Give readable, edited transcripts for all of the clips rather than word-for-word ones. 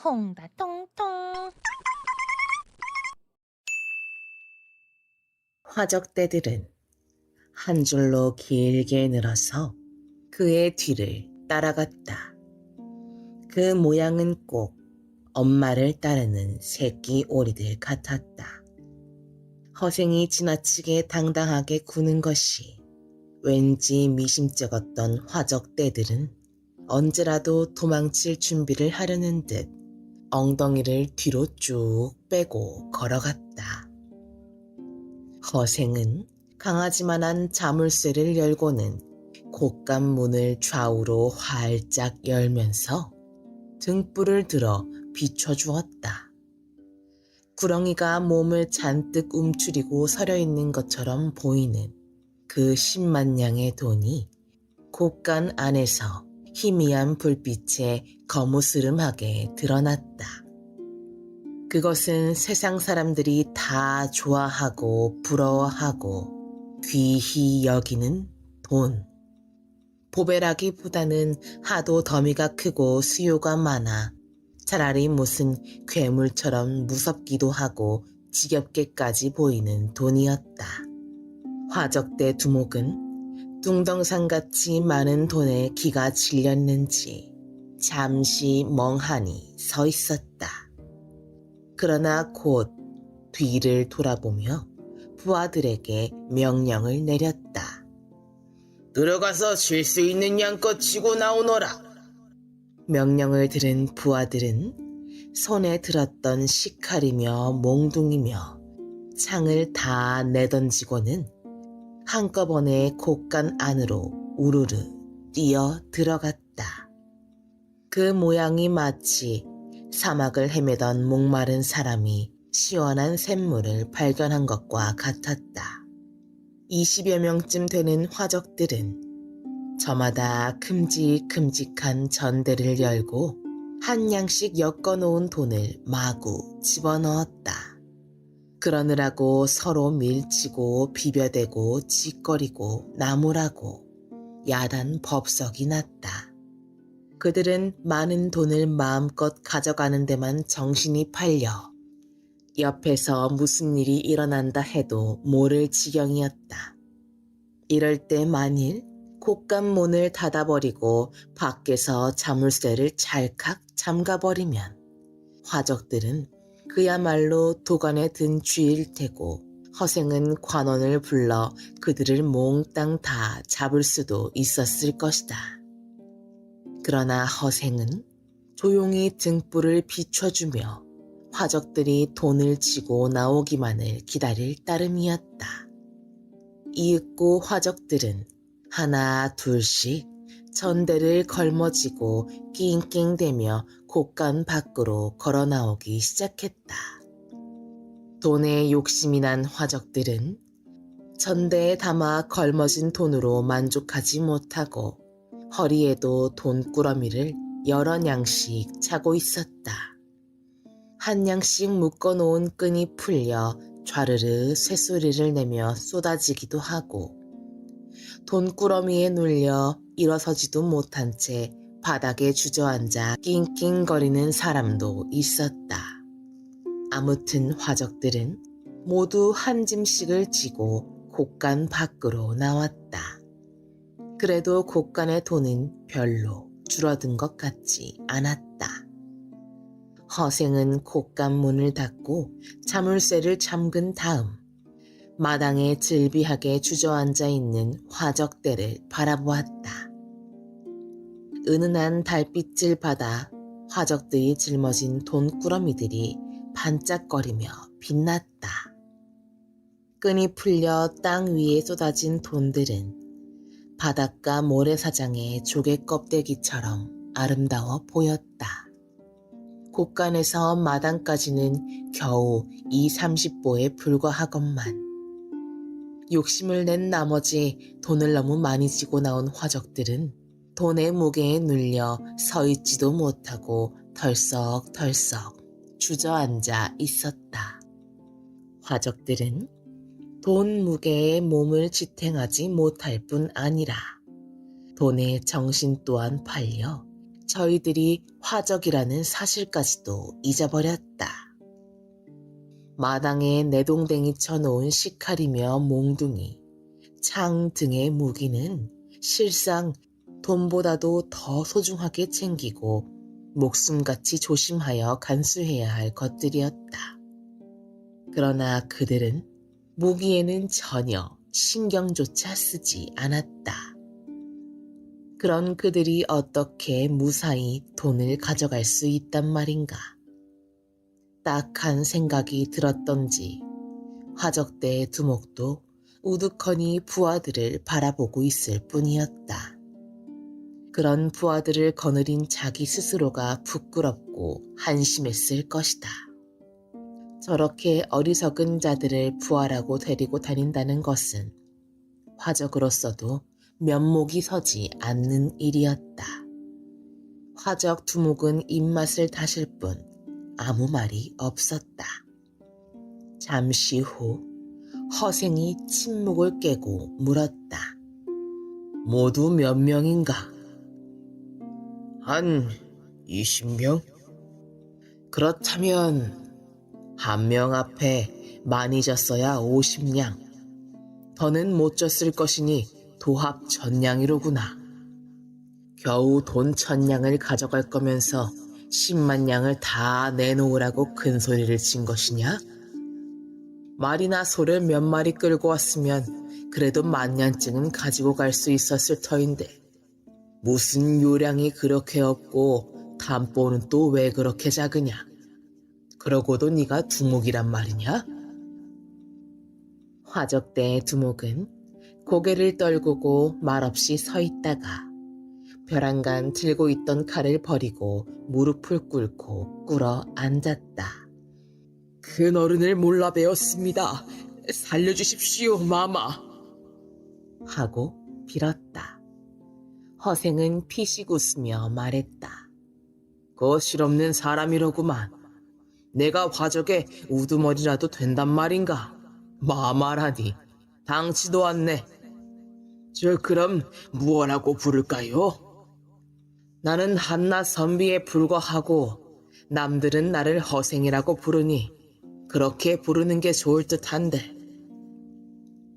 홍다통통. 화적대들은 한 줄로 길게 늘어서 그의 뒤를 따라갔다. 그 모양은 꼭 엄마를 따르는 새끼 오리들 같았다. 허생이 지나치게 당당하게 구는 것이 왠지 미심쩍었던 화적대들은 언제라도 도망칠 준비를 하려는 듯 엉덩이를 뒤로 쭉 빼고 걸어갔다. 허생은 강아지만한 자물쇠를 열고는 곶감 문을 좌우로 활짝 열면서 등불을 들어 비춰주었다. 구렁이가 몸을 잔뜩 움츠리고 서려 있는 것처럼 보이는 그 10만 냥의 돈이 곶감 안에서 희미한 불빛에 거무스름하게 드러났다. 그것은 세상 사람들이 다 좋아하고 부러워하고 귀히 여기는 돈. 보배라기보다는 하도 더미가 크고 수요가 많아 차라리 무슨 괴물처럼 무섭기도 하고 지겹게까지 보이는 돈이었다. 화적대 두목은 둥덩산같이 많은 돈에 기가 질렸는지 잠시 멍하니 서 있었다. 그러나 곧 뒤를 돌아보며 부하들에게 명령을 내렸다. 들어가서 쉴 수 있는 양껏 치고 나오너라. 명령을 들은 부하들은 손에 들었던 식칼이며 몽둥이며 창을 다 내던지고는 한꺼번에 곶감 안으로 우르르 뛰어 들어갔다. 그 모양이 마치 사막을 헤매던 목마른 사람이 시원한 샘물을 발견한 것과 같았다. 20여 명쯤 되는 화적들은 저마다 큼직큼직한 전대를 열고 한 냥씩 엮어놓은 돈을 마구 집어넣었다. 그러느라고 서로 밀치고 비벼대고 짓거리고 나무라고 야단 법석이 났다. 그들은 많은 돈을 마음껏 가져가는 데만 정신이 팔려 옆에서 무슨 일이 일어난다 해도 모를 지경이었다. 이럴 때 만일 곶감 문을 닫아버리고 밖에서 자물쇠를 찰칵 잠가버리면 화적들은 그야말로 도관에 든 쥐일 테고 허생은 관원을 불러 그들을 몽땅 다 잡을 수도 있었을 것이다. 그러나 허생은 조용히 등불을 비춰주며 화적들이 돈을 지고 나오기만을 기다릴 따름이었다. 이윽고 화적들은 하나 둘씩 전대를 걸머쥐고 낑낑대며 곶감 밖으로 걸어 나오기 시작했다. 돈에 욕심이 난 화적들은 전대에 담아 걸머진 돈으로 만족하지 못하고 허리에도 돈꾸러미를 여러 냥씩 차고 있었다. 한 냥씩 묶어놓은 끈이 풀려 좌르르 쇳소리를 내며 쏟아지기도 하고 돈꾸러미에 눌려 일어서지도 못한 채 바닥에 주저앉아 낑낑거리는 사람도 있었다. 아무튼 화적들은 모두 한 짐씩을 지고 곶감 밖으로 나왔다. 그래도 곶감의 돈은 별로 줄어든 것 같지 않았다. 허생은 곶감 문을 닫고 자물쇠를 잠근 다음 마당에 즐비하게 주저앉아 있는 화적대를 바라보았다. 은은한 달빛을 받아 화적들이 짊어진 돈꾸러미들이 반짝거리며 빛났다. 끈이 풀려 땅 위에 쏟아진 돈들은 바닷가 모래사장의 조개 껍데기처럼 아름다워 보였다. 곳간에서 마당까지는 겨우 20-30보에 불과하건만 욕심을 낸 나머지 돈을 너무 많이 지고 나온 화적들은 돈의 무게에 눌려 서 있지도 못하고 덜썩덜썩 주저앉아 있었다. 화적들은 돈 무게에 몸을 지탱하지 못할 뿐 아니라 돈의 정신 또한 팔려 저희들이 화적이라는 사실까지도 잊어버렸다. 마당에 내동댕이 쳐놓은 시칼이며 몽둥이, 창 등의 무기는 실상 돈보다도 더 소중하게 챙기고 목숨같이 조심하여 간수해야 할 것들이었다. 그러나 그들은 무기에는 전혀 신경조차 쓰지 않았다. 그런 그들이 어떻게 무사히 돈을 가져갈 수 있단 말인가. 딱한 생각이 들었던지 화적대의 두목도 우두커니 부하들을 바라보고 있을 뿐이었다. 그런 부하들을 거느린 자기 스스로가 부끄럽고 한심했을 것이다. 저렇게 어리석은 자들을 부하라고 데리고 다닌다는 것은 화적으로서도 면목이 서지 않는 일이었다. 화적 두목은 입맛을 다실 뿐 아무 말이 없었다. 잠시 후 허생이 침묵을 깨고 물었다. 모두 몇 명인가? 한 20명? 그렇다면 한 명 앞에 많이 졌어야 50냥. 더는 못 졌을 것이니 도합 1000냥이로구나. 겨우 돈 1000냥을 가져갈 거면서 10만 냥을 다 내놓으라고 큰 소리를 친 것이냐? 말이나 소를 몇 마리 끌고 왔으면 그래도 10,000냥쯤은 가지고 갈 수 있었을 터인데 무슨 요량이 그렇게 없고 담보는 또 왜 그렇게 작으냐? 그러고도 네가 두목이란 말이냐? 화적대의 두목은 고개를 떨구고 말없이 서 있다가 벼랑간 들고 있던 칼을 버리고 무릎을 꿇고 꿇어 앉았다. 큰 어른을 몰라 배웠습니다. 살려주십시오, 마마. 하고 빌었다. 허생은 피식 웃으며 말했다. 그 실없는 사람이로구만. 내가 화적의 우두머리라도 된단 말인가? 마마라니, 당치도 않네. 저 그럼 무엇라고 부를까요? 나는 한낱 선비에 불과하고 남들은 나를 허생이라고 부르니 그렇게 부르는 게 좋을 듯한데.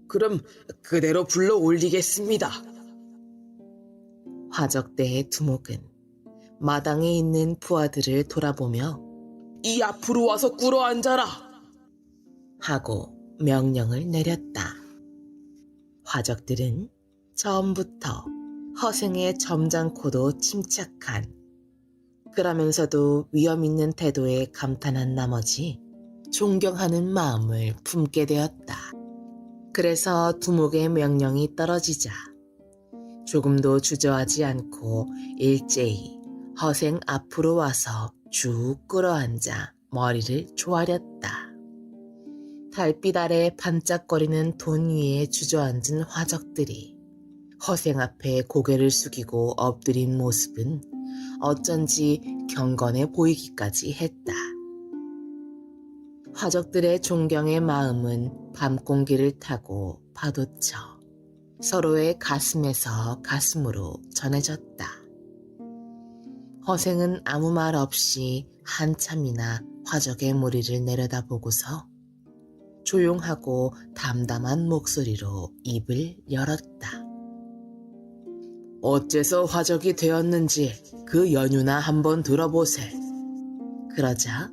그럼 그대로 불러 올리겠습니다. 화적대의 두목은 마당에 있는 부하들을 돌아보며 이 앞으로 와서 꿇어 앉아라! 하고 명령을 내렸다. 화적들은 처음부터 허생의 점잖고도 침착한, 그러면서도 위험 있는 태도에 감탄한 나머지 존경하는 마음을 품게 되었다. 그래서 두목의 명령이 떨어지자 조금도 주저하지 않고 일제히 허생 앞으로 와서 쭉 끌어앉아 머리를 조아렸다. 달빛 아래 반짝거리는 돈 위에 주저앉은 화적들이 허생 앞에 고개를 숙이고 엎드린 모습은 어쩐지 경건해 보이기까지 했다. 화적들의 존경의 마음은 밤 공기를 타고 파도쳐 서로의 가슴에서 가슴으로 전해졌다. 허생은 아무 말 없이 한참이나 화적의 머리를 내려다보고서 조용하고 담담한 목소리로 입을 열었다. 어째서 화적이 되었는지 그 연유나 한번 들어보세. 그러자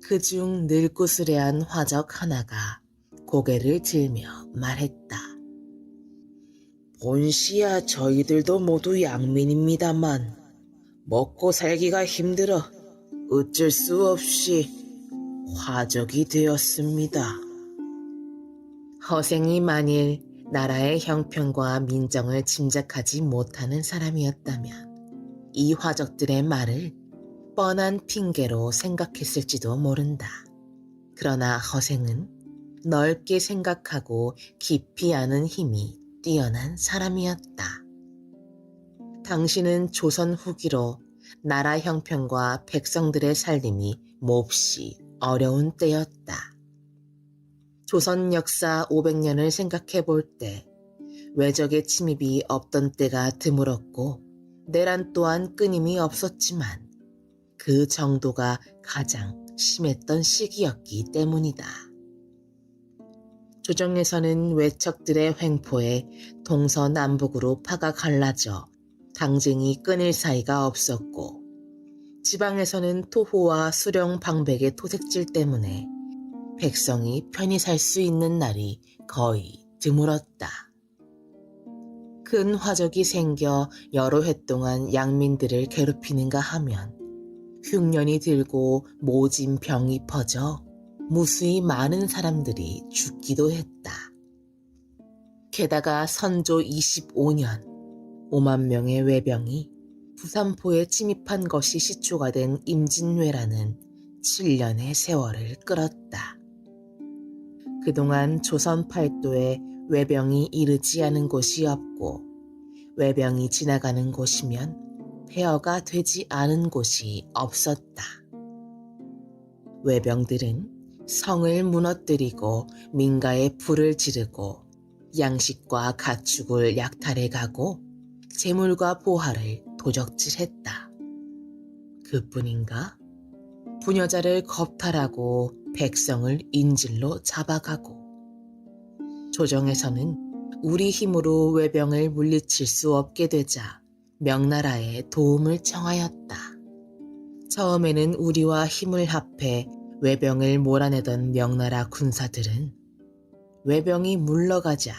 그중 늙구스레한 화적 하나가 고개를 들며 말했다. 본시야 저희들도 모두 양민입니다만 먹고 살기가 힘들어 어쩔 수 없이 화적이 되었습니다. 허생이 만일 나라의 형편과 민정을 짐작하지 못하는 사람이었다면 이 화적들의 말을 뻔한 핑계로 생각했을지도 모른다. 그러나 허생은 넓게 생각하고 깊이 아는 힘이 뛰어난 사람이었다. 당신은 조선 후기로 나라 형편과 백성들의 살림이 몹시 어려운 때였다. 조선 역사 500년을 생각해 볼 때 외적의 침입이 없던 때가 드물었고 내란 또한 끊임이 없었지만 그 정도가 가장 심했던 시기였기 때문이다. 조정에서는 외척들의 횡포에 동서남북으로 파가 갈라져 당쟁이 끊일 사이가 없었고, 지방에서는 토호와 수령 방백의 토색질 때문에 백성이 편히 살 수 있는 날이 거의 드물었다. 큰 화적이 생겨 여러 해 동안 양민들을 괴롭히는가 하면 흉년이 들고 모진 병이 퍼져 무수히 많은 사람들이 죽기도 했다. 게다가 선조 25년 5만 명의 외병이 부산포에 침입한 것이 시초가 된 임진왜란은 7년의 세월을 끌었다. 그동안 조선 팔도에 외병이 이르지 않은 곳이 없고, 외병이 지나가는 곳이면 폐허가 되지 않은 곳이 없었다. 외병들은 성을 무너뜨리고 민가에 불을 지르고 양식과 가축을 약탈해가고 재물과 보화를 도적질했다. 그뿐인가? 부녀자를 겁탈하고 백성을 인질로 잡아가고, 조정에서는 우리 힘으로 외병을 물리칠 수 없게 되자 명나라에 도움을 청하였다. 처음에는 우리와 힘을 합해 외병을 몰아내던 명나라 군사들은 외병이 물러가자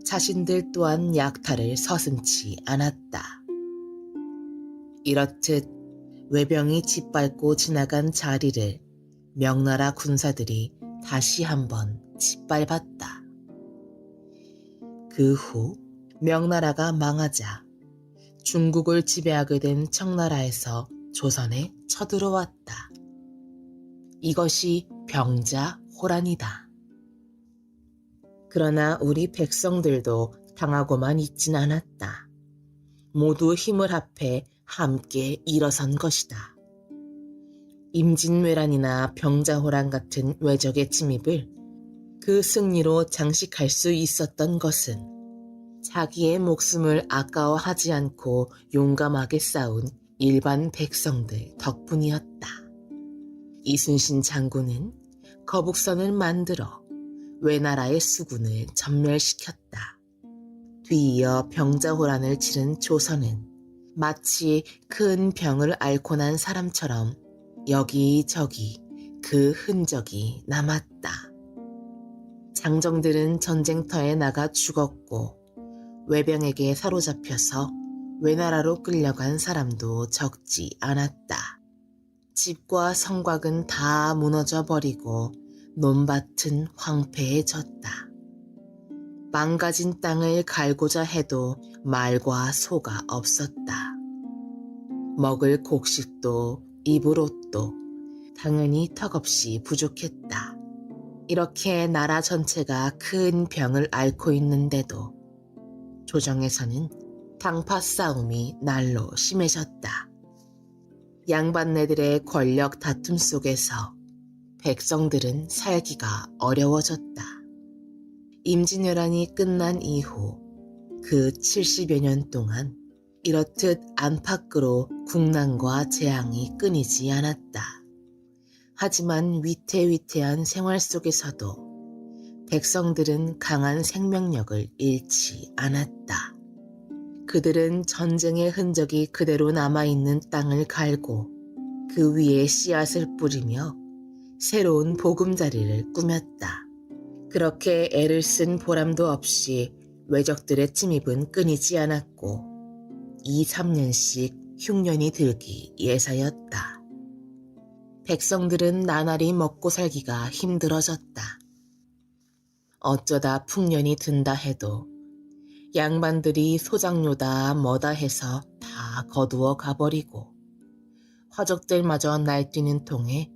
자신들 또한 약탈을 서슴지 않았다. 이렇듯 외병이 짓밟고 지나간 자리를 명나라 군사들이 다시 한번 짓밟았다. 그 후 명나라가 망하자 중국을 지배하게 된 청나라에서 조선에 쳐들어왔다. 이것이 병자호란이다. 그러나 우리 백성들도 당하고만 있진 않았다. 모두 힘을 합해 함께 일어선 것이다. 임진왜란이나 병자호란 같은 외적의 침입을 그 승리로 장식할 수 있었던 것은 자기의 목숨을 아까워하지 않고 용감하게 싸운 일반 백성들 덕분이었다. 이순신 장군은 거북선을 만들어 외나라의 수군을 전멸시켰다. 뒤이어 병자호란을 치른 조선은 마치 큰 병을 앓고 난 사람처럼 여기저기 그 흔적이 남았다. 장정들은 전쟁터에 나가 죽었고, 외병에게 사로잡혀서 외나라로 끌려간 사람도 적지 않았다. 집과 성곽은 다 무너져 버리고 논밭은 황폐해졌다. 망가진 땅을 갈고자 해도 말과 소가 없었다. 먹을 곡식도 입을 옷도 당연히 턱없이 부족했다. 이렇게 나라 전체가 큰 병을 앓고 있는데도 조정에서는 당파 싸움이 날로 심해졌다. 양반네들의 권력 다툼 속에서 백성들은 살기가 어려워졌다. 임진왜란이 끝난 이후 그 70여 년 동안 이렇듯 안팎으로 국난과 재앙이 끊이지 않았다. 하지만 위태위태한 생활 속에서도 백성들은 강한 생명력을 잃지 않았다. 그들은 전쟁의 흔적이 그대로 남아있는 땅을 갈고 그 위에 씨앗을 뿌리며 새로운 보금자리를 꾸몄다. 그렇게 애를 쓴 보람도 없이 외적들의 침입은 끊이지 않았고 2, 3년씩 흉년이 들기 예사였다. 백성들은 나날이 먹고 살기가 힘들어졌다. 어쩌다 풍년이 든다 해도 양반들이 소장료다 뭐다 해서 다 거두어 가버리고 화적들마저 날뛰는 통에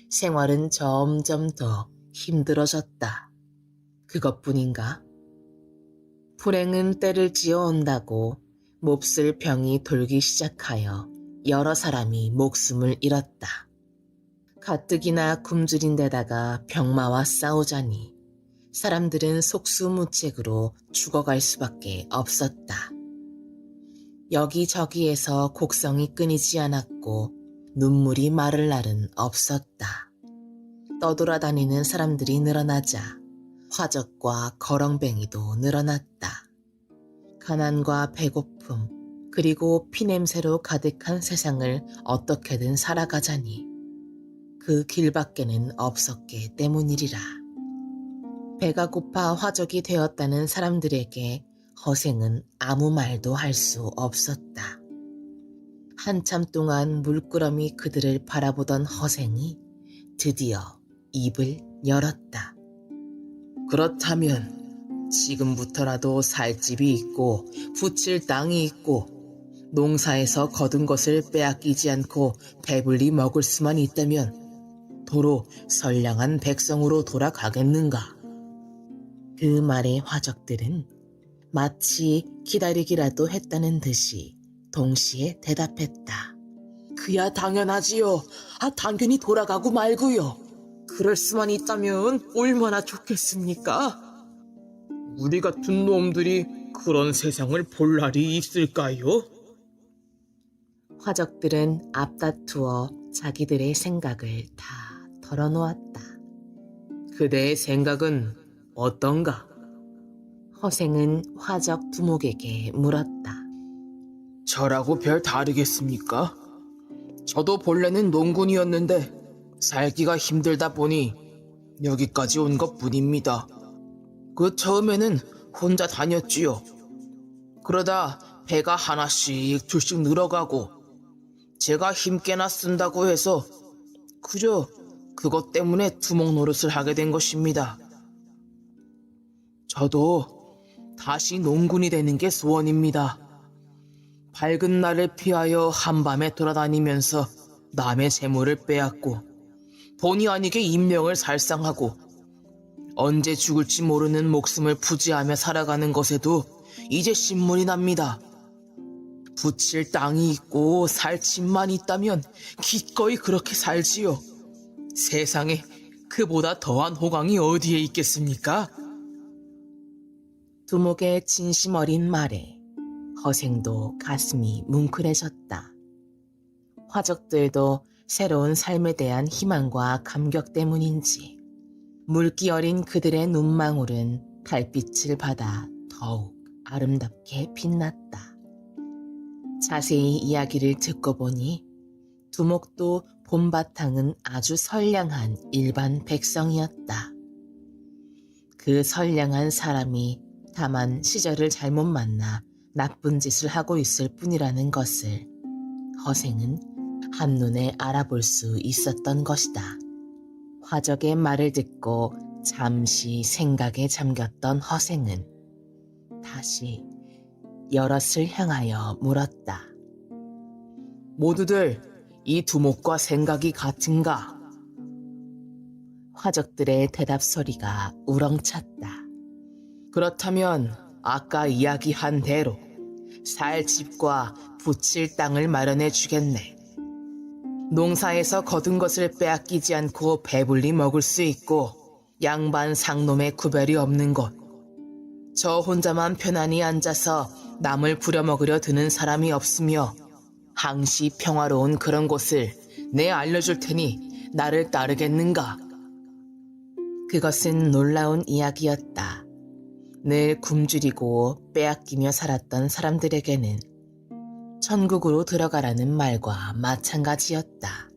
생활은 점점 더 힘들어졌다. 그것뿐인가? 불행은 때를 지어 온다고 몹쓸 병이 돌기 시작하여 여러 사람이 목숨을 잃었다. 가뜩이나 굶주린 데다가 병마와 싸우자니 사람들은 속수무책으로 죽어갈 수밖에 없었다. 여기저기에서 곡성이 끊이지 않았고 눈물이 마를 날은 없었다. 떠돌아다니는 사람들이 늘어나자 화적과 거렁뱅이도 늘어났다. 가난과 배고픔 그리고 피냄새로 가득한 세상을 어떻게든 살아가자니 그 길밖에는 없었기 때문이리라. 배가 고파 화적이 되었다는 사람들에게 허생은 아무 말도 할 수 없었다. 한참 동안 물끄러미 그들을 바라보던 허생이 드디어 입을 열었다. 그렇다면 지금부터라도 살 집이 있고 붙일 땅이 있고 농사에서 거둔 것을 빼앗기지 않고 배불리 먹을 수만 있다면 도로 선량한 백성으로 돌아가겠는가? 그 말에 화적들은 마치 기다리기라도 했다는 듯이 동시에 대답했다. 그야 당연하지요. 당연히 돌아가고 말고요. 그럴 수만 있다면 얼마나 좋겠습니까? 우리 같은 놈들이 그런 세상을 볼 날이 있을까요? 화적들은 앞다투어 자기들의 생각을 다 털어놓았다. 그대의 생각은 어떤가? 허생은 화적 두목에게 물었다. 저라고 별 다르겠습니까? 저도 본래는 농군이었는데 살기가 힘들다 보니 여기까지 온 것뿐입니다. 그 처음에는 혼자 다녔지요. 그러다 배가 하나씩 둘씩 늘어가고 제가 힘께나 쓴다고 해서 그저 그것 때문에 두목 노릇을 하게 된 것입니다. 저도 다시 농군이 되는 게 소원입니다. 밝은 날을 피하여 한밤에 돌아다니면서 남의 재물을 빼앗고 본의 아니게 인명을 살상하고 언제 죽을지 모르는 목숨을 부지하며 살아가는 것에도 이제 신물이 납니다. 붙일 땅이 있고 살 집만 있다면 기꺼이 그렇게 살지요. 세상에 그보다 더한 호강이 어디에 있겠습니까? 두목의 진심 어린 말에 허생도 가슴이 뭉클해졌다. 화적들도 새로운 삶에 대한 희망과 감격 때문인지 물기 어린 그들의 눈망울은 달빛을 받아 더욱 아름답게 빛났다. 자세히 이야기를 듣고 보니 두목도 본바탕은 아주 선량한 일반 백성이었다. 그 선량한 사람이 다만 시절을 잘못 만나 나쁜 짓을 하고 있을 뿐이라는 것을 허생은 한눈에 알아볼 수 있었던 것이다. 화적의 말을 듣고 잠시 생각에 잠겼던 허생은 다시 여럿을 향하여 물었다. 모두들 이 두목과 생각이 같은가? 화적들의 대답 소리가 우렁찼다. 그렇다면 아까 이야기한 대로 살 집과 붙일 땅을 마련해 주겠네. 농사에서 거둔 것을 빼앗기지 않고 배불리 먹을 수 있고 양반 상놈의 구별이 없는 곳. 저 혼자만 편안히 앉아서 남을 부려먹으려 드는 사람이 없으며 항시 평화로운 그런 곳을 내 알려줄 테니 나를 따르겠는가? 그것은 놀라운 이야기였다. 늘 굶주리고 빼앗기며 살았던 사람들에게는 천국으로 들어가라는 말과 마찬가지였다.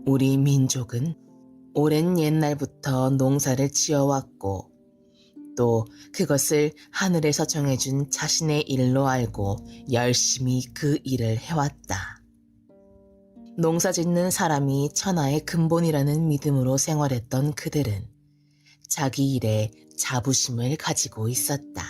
우리 민족은 오랜 옛날부터 농사를 지어왔고 또 그것을 하늘에서 정해준 자신의 일로 알고 열심히 그 일을 해왔다. 농사 짓는 사람이 천하의 근본이라는 믿음으로 생활했던 그들은 자기 일에 자부심을 가지고 있었다.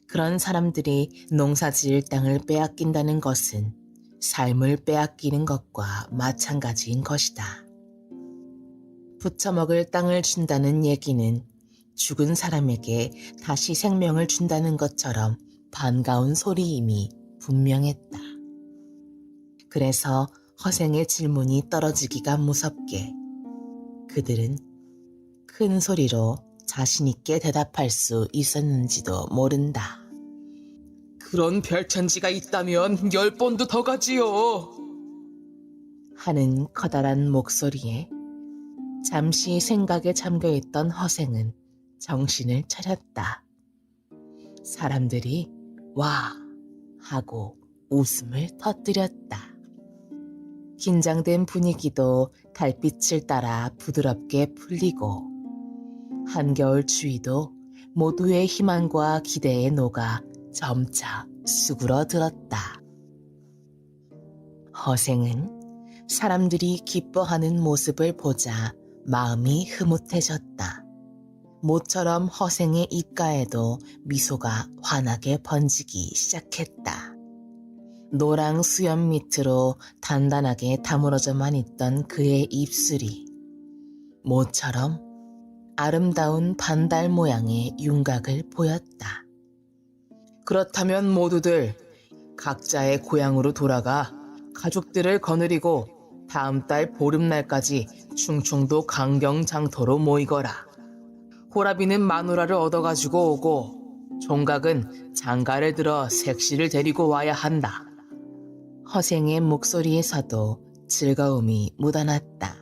그런 사람들이 농사 지을 땅을 빼앗긴다는 것은 삶을 빼앗기는 것과 마찬가지인 것이다. 부쳐먹을 땅을 준다는 얘기는 죽은 사람에게 다시 생명을 준다는 것처럼 반가운 소리임이 분명했다. 그래서 허생의 질문이 떨어지기가 무섭게 그들은 큰 소리로 자신 있게 대답할 수 있었는지도 모른다. 그런 별천지가 있다면 10번도 더 가지요. 하는 커다란 목소리에 잠시 생각에 잠겨있던 허생은 정신을 차렸다. 사람들이 와 하고 웃음을 터뜨렸다. 긴장된 분위기도 달빛을 따라 부드럽게 풀리고 한겨울 추위도 모두의 희망과 기대에 녹아 점차 수그러들었다. 허생은 사람들이 기뻐하는 모습을 보자 마음이 흐뭇해졌다. 모처럼 허생의 입가에도 미소가 환하게 번지기 시작했다. 노랑 수염 밑으로 단단하게 다물어져만 있던 그의 입술이 모처럼 아름다운 반달 모양의 윤곽을 보였다. 그렇다면 모두들 각자의 고향으로 돌아가 가족들을 거느리고 다음 달 보름날까지 충청도 강경장터로 모이거라. 호라비는 마누라를 얻어가지고 오고 종각은 장가를 들어 색시를 데리고 와야 한다. 허생의 목소리에서도 즐거움이 묻어났다.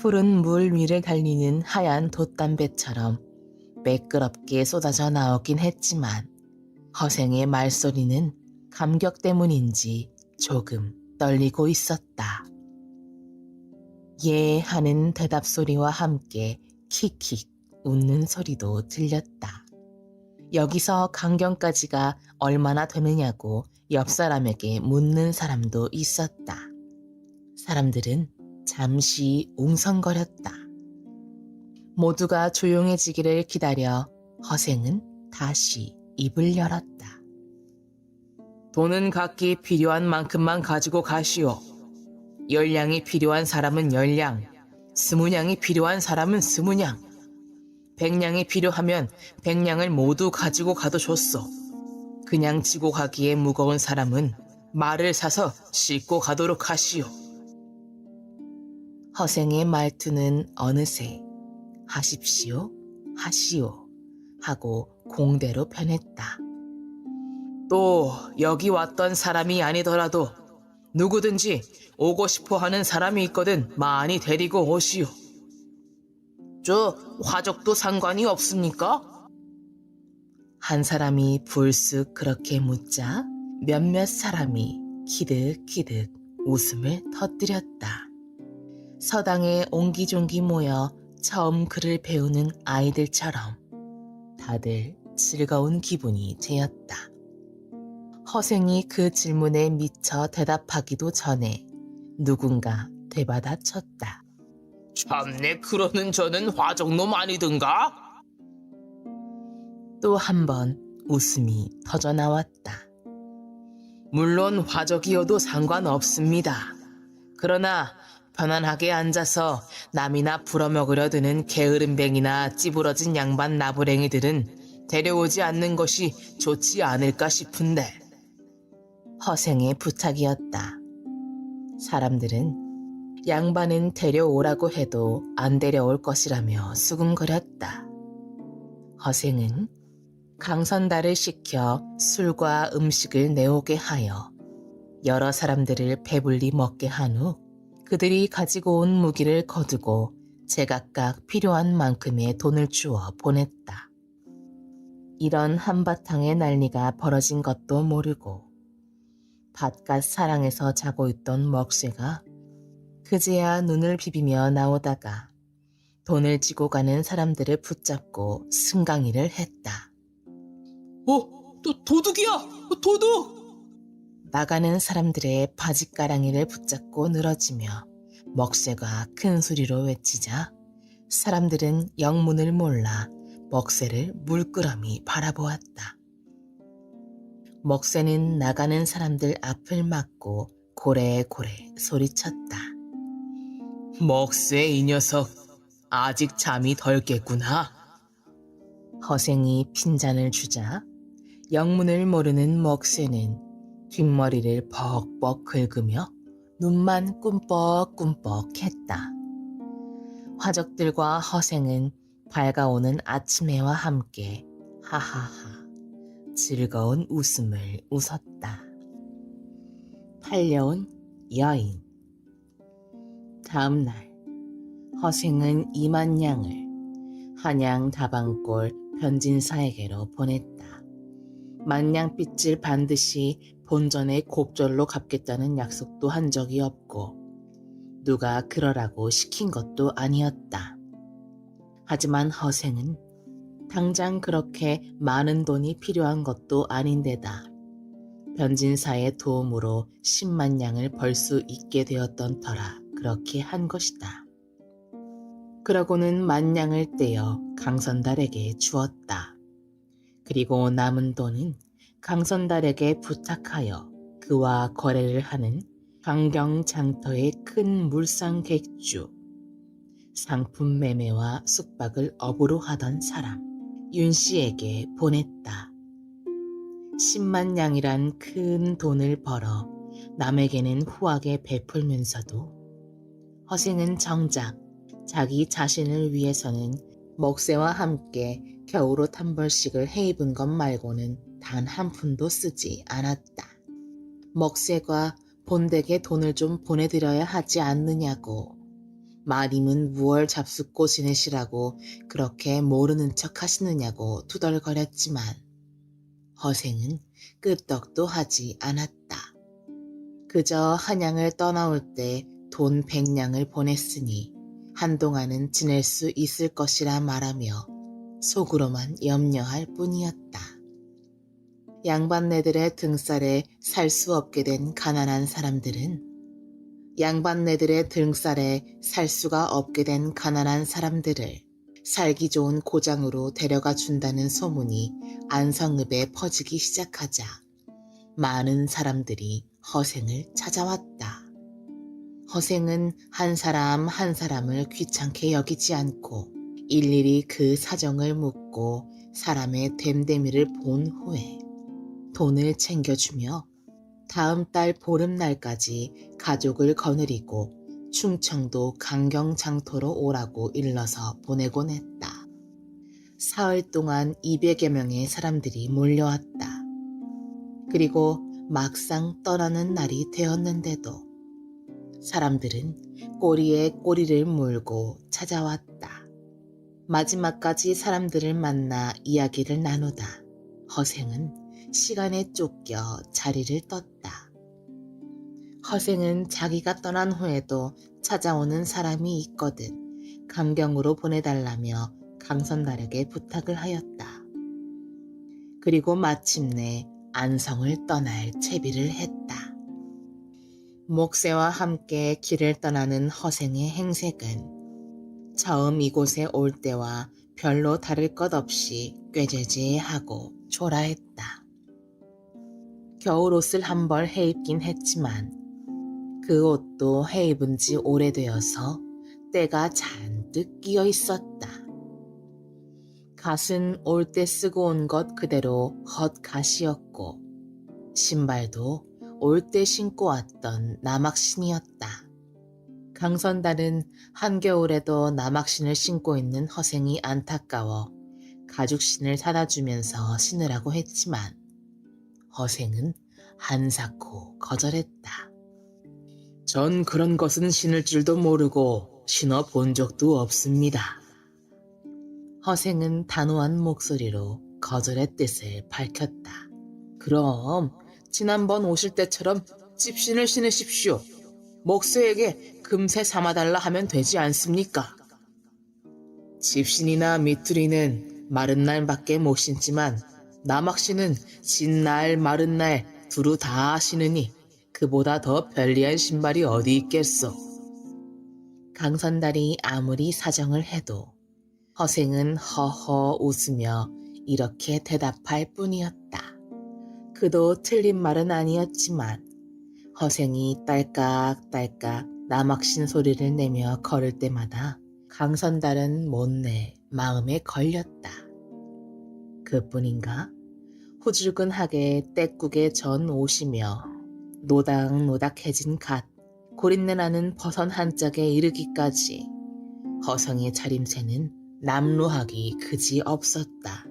푸른 물 위를 달리는 하얀 돛담배처럼 매끄럽게 쏟아져 나오긴 했지만 허생의 말소리는 감격 때문인지 조금 떨리고 있었다. 예 하는 대답 소리와 함께 킥킥 웃는 소리도 들렸다. 여기서 강경까지가 얼마나 되느냐고 옆 사람에게 묻는 사람도 있었다. 사람들은 잠시 웅성거렸다. 모두가 조용해지기를 기다려 허생은 다시 입을 열었다. 돈은 각기 필요한 만큼만 가지고 가시오. 10냥이 필요한 사람은 10냥, 20냥이 필요한 사람은 20냥, 100냥이 필요하면 100냥을 모두 가지고 가도 좋소. 그냥 지고 가기에 무거운 사람은 말을 사서 싣고 가도록 하시오. 허생의 말투는 어느새 하십시오, 하시오 하고 공대로 변했다. 또 여기 왔던 사람이 아니더라도 누구든지 오고 싶어 하는 사람이 있거든 많이 데리고 오시오. 저 화적도 상관이 없습니까? 한 사람이 불쑥 그렇게 묻자 몇몇 사람이 키득키득 웃음을 터뜨렸다. 서당에 옹기종기 모여 처음 글을 배우는 아이들처럼 다들 즐거운 기분이 되었다. 허생이 그 질문에 미처 대답하기도 전에 누군가 되받아쳤다. 참내 그러는 저는 화적놈 아니든가? 또 한 번 웃음이 터져나왔다. 물론 화적이어도 상관없습니다. 그러나 편안하게 앉아서 남이나 불어먹으려 드는 게으름뱅이나 찌부러진 양반 나부랭이들은 데려오지 않는 것이 좋지 않을까 싶은데. 허생의 부탁이었다. 사람들은 양반은 데려오라고 해도 안 데려올 것이라며 수군거렸다. 허생은 강선달을 시켜 술과 음식을 내오게 하여 여러 사람들을 배불리 먹게 한 후 그들이 가지고 온 무기를 거두고 제각각 필요한 만큼의 돈을 주어 보냈다. 이런 한바탕의 난리가 벌어진 것도 모르고 밭갓 사랑에서 자고 있던 먹새가 그제야 눈을 비비며 나오다가 돈을 지고 가는 사람들을 붙잡고 승강이를 했다. 도둑이야! 도둑! 나가는 사람들의 바짓가랑이를 붙잡고 늘어지며 먹새가 큰 소리로 외치자 사람들은 영문을 몰라 먹새를 물끄러미 바라보았다. 먹새는 나가는 사람들 앞을 막고 고래고래 소리쳤다. 먹새 이 녀석 아직 잠이 덜 깼구나. 허생이 핀잔을 주자 영문을 모르는 먹새는 뒷머리를 벅벅 긁으며 눈만 꿈뻑꿈뻑했다. 화적들과 허생은 밝아오는 아침해와 함께 하하하 즐거운 웃음을 웃었다. 팔려온 여인. 다음 날 허생은 2만 냥을 한양 다방골 변진사에게로 보냈다. 만냥빚을 반드시 본전의 곱절로 갚겠다는 약속도 한 적이 없고 누가 그러라고 시킨 것도 아니었다. 하지만 허생은 당장 그렇게 많은 돈이 필요한 것도 아닌데다 변진사의 도움으로 10만 냥을 벌 수 있게 되었던 터라 그렇게 한 것이다. 그러고는 1만 냥을 떼어 강선달에게 주었다. 그리고 남은 돈은 강선달에게 부탁하여 그와 거래를 하는 강경장터의 큰 물상객주, 상품 매매와 숙박을 업으로 하던 사람 윤씨에게 보냈다. 10만 냥이란 큰 돈을 벌어 남에게는 후하게 베풀면서도 허생은 정작 자기 자신을 위해서는 먹새와 함께 겨울옷 한 벌씩을 해입은 것 말고는 단 한 푼도 쓰지 않았다. 먹새가 본댁에 돈을 좀 보내드려야 하지 않느냐고, 마님은 무얼 잡숫고 지내시라고 그렇게 모르는 척 하시느냐고 투덜거렸지만 허생은 끄떡도 하지 않았다. 그저 한양을 떠나올 때 돈 100냥을 보냈으니 한동안은 지낼 수 있을 것이라 말하며 속으로만 염려할 뿐이었다. 양반네들의 등살에 살 수 없게 된 가난한 사람들은 양반네들의 등살에 살 수가 없게 된 가난한 사람들을 살기 좋은 고장으로 데려가 준다는 소문이 안성읍에 퍼지기 시작하자 많은 사람들이 허생을 찾아왔다. 허생은 한 사람 한 사람을 귀찮게 여기지 않고 일일이 그 사정을 묻고 사람의 됨됨이를 본 후에 돈을 챙겨주며 다음 달 보름날까지 가족을 거느리고 충청도 강경장터로 오라고 일러서 보내곤 했다. 사흘 동안 200여 명의 사람들이 몰려왔다. 그리고 막상 떠나는 날이 되었는데도 사람들은 꼬리에 꼬리를 물고 찾아왔다. 마지막까지 사람들을 만나 이야기를 나누다 허생은 시간에 쫓겨 자리를 떴다. 허생은 자기가 떠난 후에도 찾아오는 사람이 있거든 강경으로 보내달라며 강선달에게 부탁을 하였다. 그리고 마침내 안성을 떠날 채비를 했다. 목새와 함께 길을 떠나는 허생의 행색은 처음 이곳에 올 때와 별로 다를 것 없이 꾀죄죄하고 초라했다. 겨울옷을 한 벌 해입긴 했지만 그 옷도 해입은 지 오래되어서 때가 잔뜩 끼어 있었다. 갓은 올 때 쓰고 온 것 그대로 헛갓이었고 신발도 올 때 신고 왔던 남학신이었다. 강선달은 한겨울에도 남학신을 신고 있는 허생이 안타까워 가죽신을 사다 주면서 신으라고 했지만 허생은 한사코 거절했다. 전 그런 것은 신을 줄도 모르고 신어 본 적도 없습니다. 허생은 단호한 목소리로 거절의 뜻을 밝혔다. 그럼 지난번 오실 때처럼 집신을 신으십시오. 목쇠에게 금세 삼아달라 하면 되지 않습니까? 집신이나 미투리는 마른 날밖에 못 신지만 남학신은 진 날 마른 날 두루 다 신으니 그보다 더 편리한 신발이 어디 있겠소. 강선달이 아무리 사정을 해도 허생은 허허 웃으며 이렇게 대답할 뿐이었다. 그도 틀린 말은 아니었지만 허생이 딸깍딸깍 남학신 소리를 내며 걸을 때마다 강선달은 못내 마음에 걸렸다. 그뿐인가? 후줄근하게 떼국에 전 옷이며 노닥노닥해진 갓, 고린내 나는 버선 한 짝에 이르기까지 허성의 차림새는 남루하기 그지 없었다.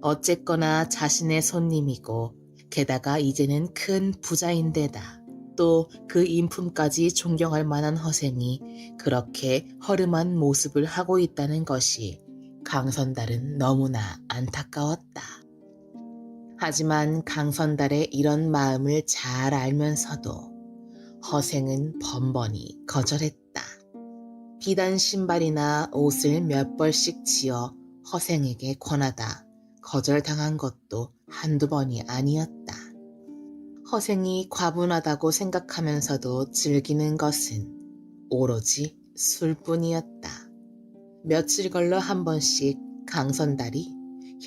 어쨌거나 자신의 손님이고 게다가 이제는 큰 부자인데다 또 그 인품까지 존경할 만한 허생이 그렇게 허름한 모습을 하고 있다는 것이 강선달은 너무나 안타까웠다. 하지만 강선달의 이런 마음을 잘 알면서도 허생은 번번이 거절했다. 비단 신발이나 옷을 몇 벌씩 지어 허생에게 권하다 거절당한 것도 한두 번이 아니었다. 허생이 과분하다고 생각하면서도 즐기는 것은 오로지 술뿐이었다. 며칠 걸러 한 번씩 강선달이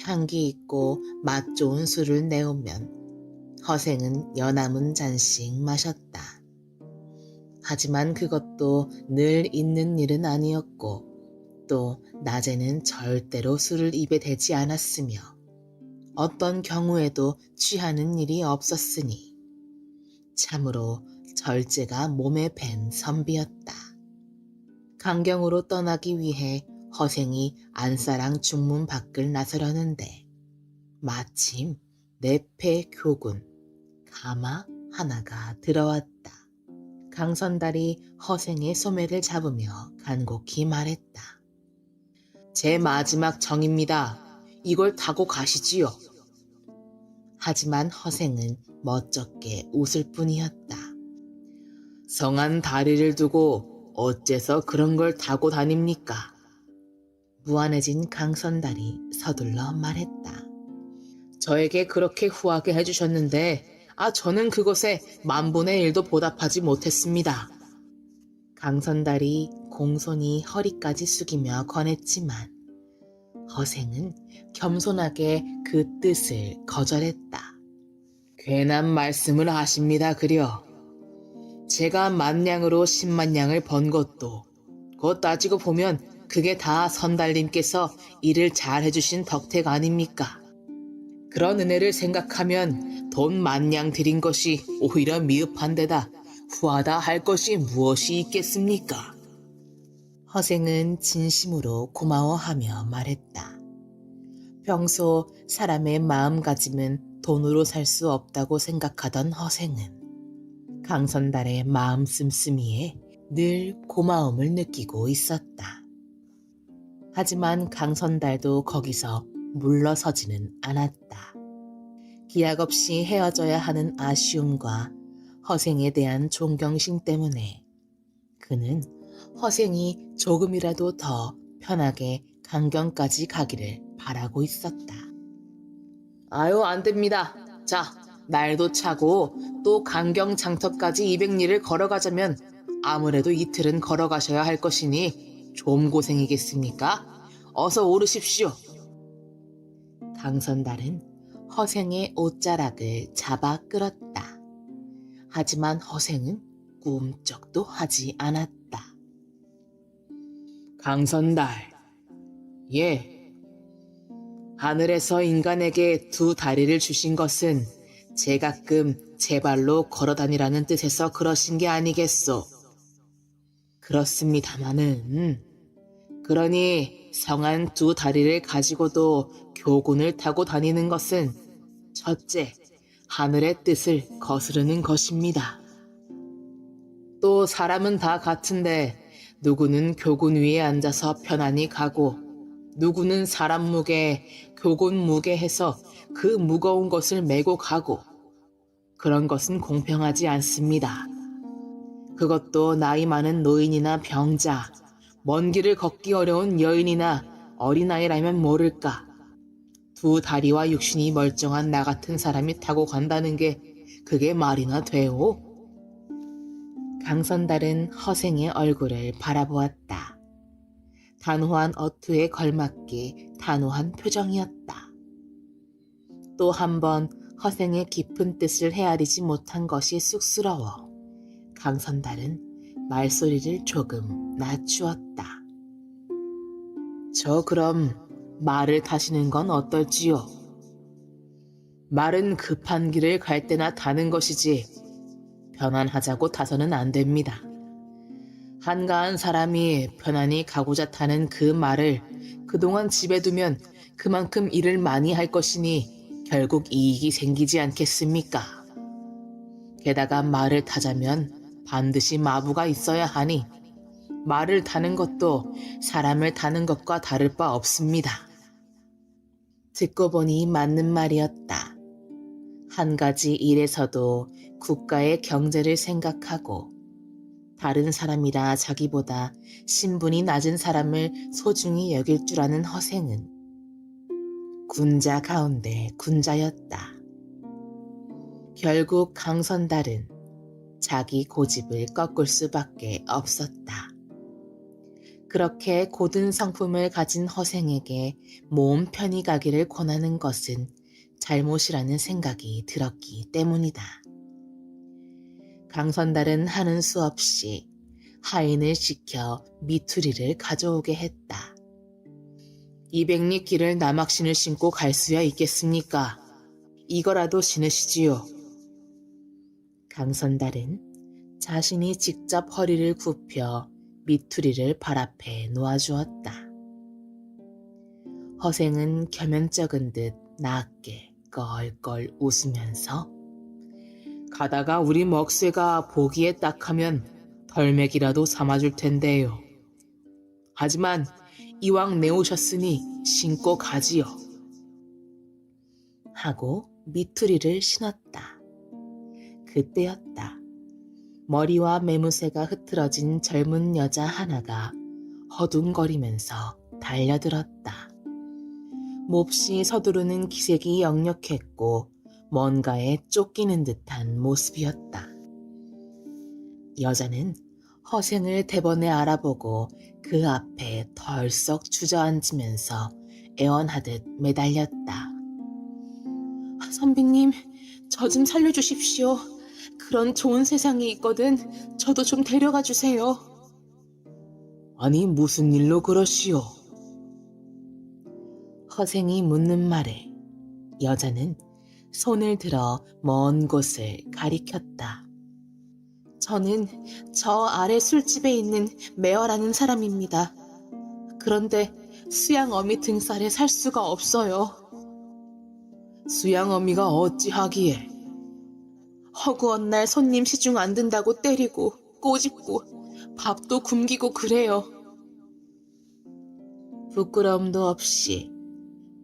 향기 있고 맛 좋은 술을 내오면 허생은 연암은 잔씩 마셨다. 하지만 그것도 늘 있는 일은 아니었고 또 낮에는 절대로 술을 입에 대지 않았으며 어떤 경우에도 취하는 일이 없었으니 참으로 절제가 몸에 밴 선비였다. 강경으로 떠나기 위해 허생이 안사랑 중문 밖을 나서려는데 마침 내패 교군 가마 하나가 들어왔다. 강선달이 허생의 소매를 잡으며 간곡히 말했다. 제 마지막 정입니다. 이걸 타고 가시지요. 하지만 허생은 멋쩍게 웃을 뿐이었다. 성한 다리를 두고 어째서 그런 걸 타고 다닙니까? 무안해진 강선달이 서둘러 말했다. 저에게 그렇게 후하게 해주셨는데 저는 그것에 만분의 일도 보답하지 못했습니다. 강선달이 공손히 허리까지 숙이며 권했지만 허생은 겸손하게 그 뜻을 거절했다. 괜한 말씀을 하십니다 그려. 제가 만냥으로 10만냥을 번 것도 그거 따지고 보면 그게 다 선달님께서 일을 잘 해주신 덕택 아닙니까? 그런 은혜를 생각하면 돈 10,000냥 드린 것이 오히려 미흡한 데다 후하다 할 것이 무엇이 있겠습니까? 허생은 진심으로 고마워하며 말했다. 평소 사람의 마음가짐은 돈으로 살 수 없다고 생각하던 허생은 강선달의 마음 씀씀이에 늘 고마움을 느끼고 있었다. 하지만 강선달도 거기서 물러서지는 않았다. 기약 없이 헤어져야 하는 아쉬움과 허생에 대한 존경심 때문에 그는 허생이 조금이라도 더 편하게 강경까지 가기를 바라고 있었다. 아유, 안 됩니다. 자, 날도 차고 또 강경 장터까지 200리를 걸어가자면 아무래도 이틀은 걸어가셔야 할 것이니 좀 고생이겠습니까? 어서 오르십시오. 강선달은 허생의 옷자락을 잡아 끌었다. 하지만 허생은 꿈쩍도 하지 않았다. 강선달, 예. 하늘에서 인간에게 2 다리를 주신 것은 제가끔 제 발로 걸어다니라는 뜻에서 그러신 게 아니겠소. 그렇습니다마는 그러니 성한 2 다리를 가지고도 교군을 타고 다니는 것은 첫째, 하늘의 뜻을 거스르는 것입니다. 또 사람은 다 같은데 누구는 교군 위에 앉아서 편안히 가고 누구는 사람 무게, 교군 무게 해서 그 무거운 것을 메고 가고 그런 것은 공평하지 않습니다. 그것도 나이 많은 노인이나 병자, 먼 길을 걷기 어려운 여인이나 어린아이라면 모를까. 2 다리와 육신이 멀쩡한 나 같은 사람이 타고 간다는 게 그게 말이나 돼요? 강선달은 허생의 얼굴을 바라보았다. 단호한 어투에 걸맞게 단호한 표정이었다. 또 한 번 허생의 깊은 뜻을 헤아리지 못한 것이 쑥스러워 강선달은 말소리를 조금 낮추었다. 저 그럼 말을 타시는 건 어떨지요? 말은 급한 길을 갈 때나 타는 것이지 편안하자고 타서는 안 됩니다. 한가한 사람이 편안히 가고자 타는 그 말을 그동안 집에 두면 그만큼 일을 많이 할 것이니 결국 이익이 생기지 않겠습니까? 게다가 말을 타자면 반드시 마부가 있어야 하니 말을 타는 것도 사람을 타는 것과 다를 바 없습니다. 듣고 보니 맞는 말이었다. 한 가지 일에서도 국가의 경제를 생각하고 다른 사람이라 자기보다 신분이 낮은 사람을 소중히 여길 줄 아는 허생은 군자 가운데 군자였다. 결국 강선달은 자기 고집을 꺾을 수밖에 없었다. 그렇게 고든 성품을 가진 허생에게 몸 편히 가기를 권하는 것은 잘못이라는 생각이 들었기 때문이다. 강선달은 하는 수 없이 하인을 시켜 미투리를 가져오게 했다. 200리 길을 남학신을 신고 갈 수야 있겠습니까? 이거라도 신으시지요. 강선달은 자신이 직접 허리를 굽혀 미투리를 발 앞에 놓아주었다. 허생은 겸연쩍은 듯 낮게 껄껄 웃으면서 가다가 우리 먹새가 보기에 딱하면 덜맥이라도 삼아줄 텐데요. 하지만 이왕 내오셨으니 신고 가지요. 하고 미투리를 신었다. 그때였다. 머리와 매무새가 흐트러진 젊은 여자 하나가 허둥거리면서 달려들었다. 몹시 서두르는 기색이 역력했고 뭔가에 쫓기는 듯한 모습이었다. 여자는 허생을 대번에 알아보고 그 앞에 덜썩 주저앉으면서 애원하듯 매달렸다. 선비님, 저 좀 살려주십시오. 그런 좋은 세상이 있거든 저도 좀 데려가 주세요. 아니 무슨 일로 그러시오? 허생이 묻는 말에 여자는 손을 들어 먼 곳을 가리켰다. 저는 저 아래 술집에 있는 매화라는 사람입니다. 그런데 수양어미 등살에 살 수가 없어요. 수양어미가 어찌하기에? 허구한 날 손님 시중 안 든다고 때리고 꼬집고 밥도 굶기고 그래요. 부끄러움도 없이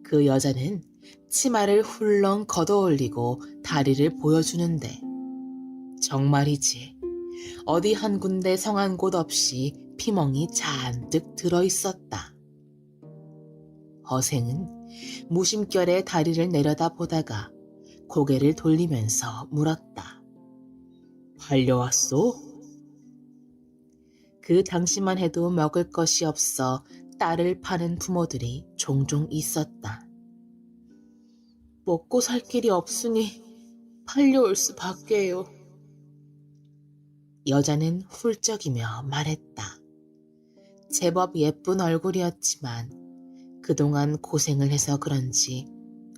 그 여자는 치마를 훌렁 걷어올리고 다리를 보여주는데 정말이지 어디 한 군데 성한 곳 없이 피멍이 잔뜩 들어있었다. 허생은 무심결에 다리를 내려다보다가 고개를 돌리면서 물었다. 팔려왔소? 그 당시만 해도 먹을 것이 없어 딸을 파는 부모들이 종종 있었다. 먹고 살 길이 없으니 팔려올 수밖에요. 여자는 훌쩍이며 말했다. 제법 예쁜 얼굴이었지만 그동안 고생을 해서 그런지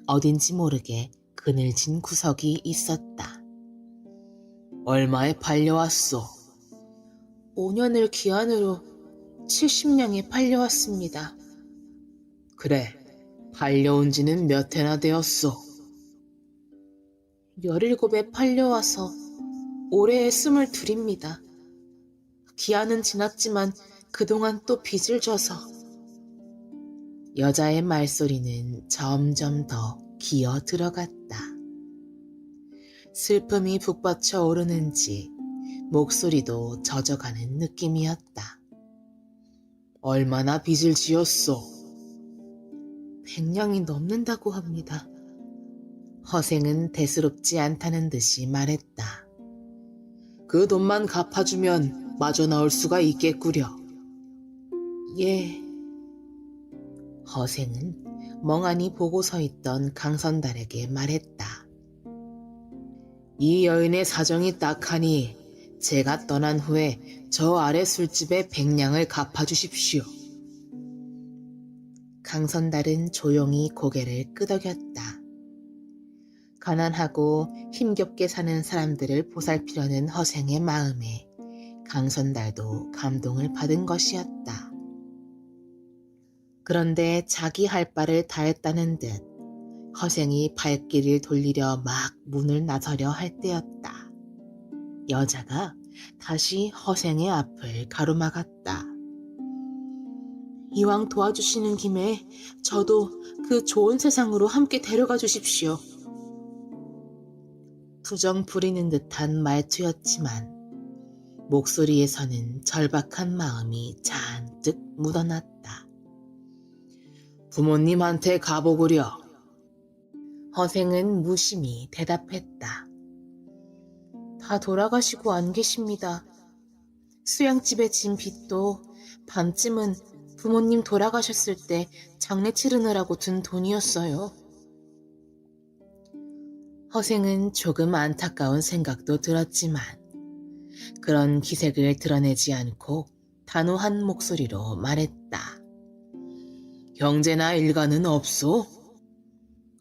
어딘지 모르게 그늘진 구석이 있었다. 얼마에 팔려왔소? 5년을 기한으로 70냥에 팔려왔습니다. 그래, 팔려온 지는 몇 해나 되었소? 17에 팔려와서 올해에 22입니다. 기한은 지났지만 그동안 또 빚을 져서. 여자의 말소리는 점점 더 기어 들어갔다. 슬픔이 북받쳐 오르는지 목소리도 젖어가는 느낌이었다. 얼마나 빚을 지었소? 100냥이 넘는다고 합니다. 허생은 대수롭지 않다는 듯이 말했다. 그 돈만 갚아주면 마저 나올 수가 있겠구려. 예. 허생은 멍하니 보고 서 있던 강선달에게 말했다. 이 여인의 사정이 딱하니 제가 떠난 후에 저 아래 술집에 100냥을 갚아주십시오. 강선달은 조용히 고개를 끄덕였다. 가난하고 힘겹게 사는 사람들을 보살피려는 허생의 마음에 강선달도 감동을 받은 것이었다. 그런데 자기 할 바를 다 했다는 듯 허생이 발길을 돌리려 막 문을 나서려 할 때였다. 여자가 다시 허생의 앞을 가로막았다. 이왕 도와주시는 김에 저도 그 좋은 세상으로 함께 데려가 주십시오. 투정 부리는 듯한 말투였지만 목소리에서는 절박한 마음이 잔뜩 묻어났다. 부모님한테 가보구려. 허생은 무심히 대답했다. 다 돌아가시고 안 계십니다. 수양집에 진 빚도 반쯤은 부모님 돌아가셨을 때 장례 치르느라고 든 돈이었어요. 허생은 조금 안타까운 생각도 들었지만 그런 기색을 드러내지 않고 단호한 목소리로 말했다. 형제나 일가는 없소?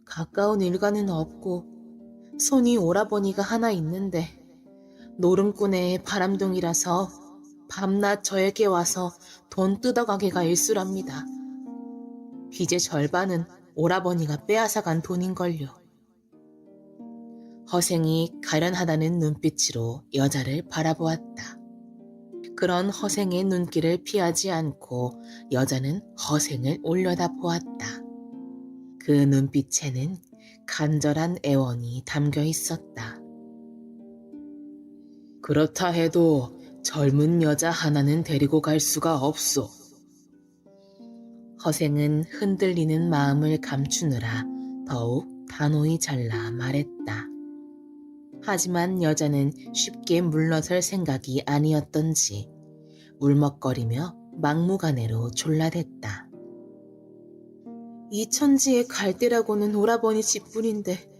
가까운 일가는 없고 손이 오라버니가 하나 있는데 노름꾼의 바람둥이라서 밤낮 저에게 와서 돈 뜯어가기가 일쑤랍니다. 빚의 절반은 오라버니가 빼앗아간 돈인걸요. 허생이 가련하다는 눈빛으로 여자를 바라보았다. 그런 허생의 눈길을 피하지 않고 여자는 허생을 올려다보았다. 그 눈빛에는 간절한 애원이 담겨 있었다. 그렇다 해도 젊은 여자 하나는 데리고 갈 수가 없소. 허생은 흔들리는 마음을 감추느라 더욱 단호히 잘라 말했다. 하지만 여자는 쉽게 물러설 생각이 아니었던지 울먹거리며 막무가내로 졸라댔다. 이 천지에 갈대라고는 오라버니 집뿐인데.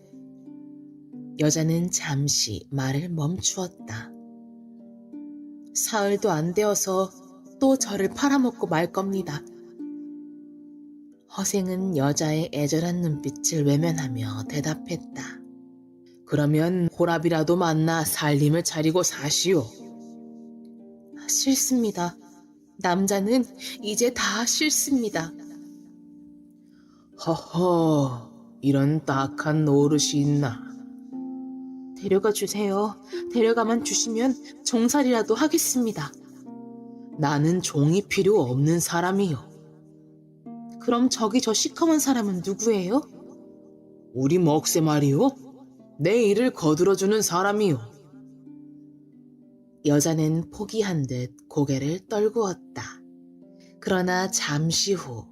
여자는 잠시 말을 멈추었다. 사흘도 안 되어서 또 저를 팔아먹고 말 겁니다. 허생은 여자의 애절한 눈빛을 외면하며 대답했다. 그러면 호랍이라도 만나 살림을 차리고 사시오. 싫습니다. 남자는 이제 다 싫습니다. 허허, 이런 딱한 노릇이 있나. 데려가 주세요. 데려가만 주시면 종살이라도 하겠습니다. 나는 종이 필요 없는 사람이요. 그럼 저기 저 시커먼 사람은 누구예요? 우리 먹새 말이요. 내 일을 거들어주는 사람이요. 여자는 포기한 듯 고개를 떨구었다. 그러나 잠시 후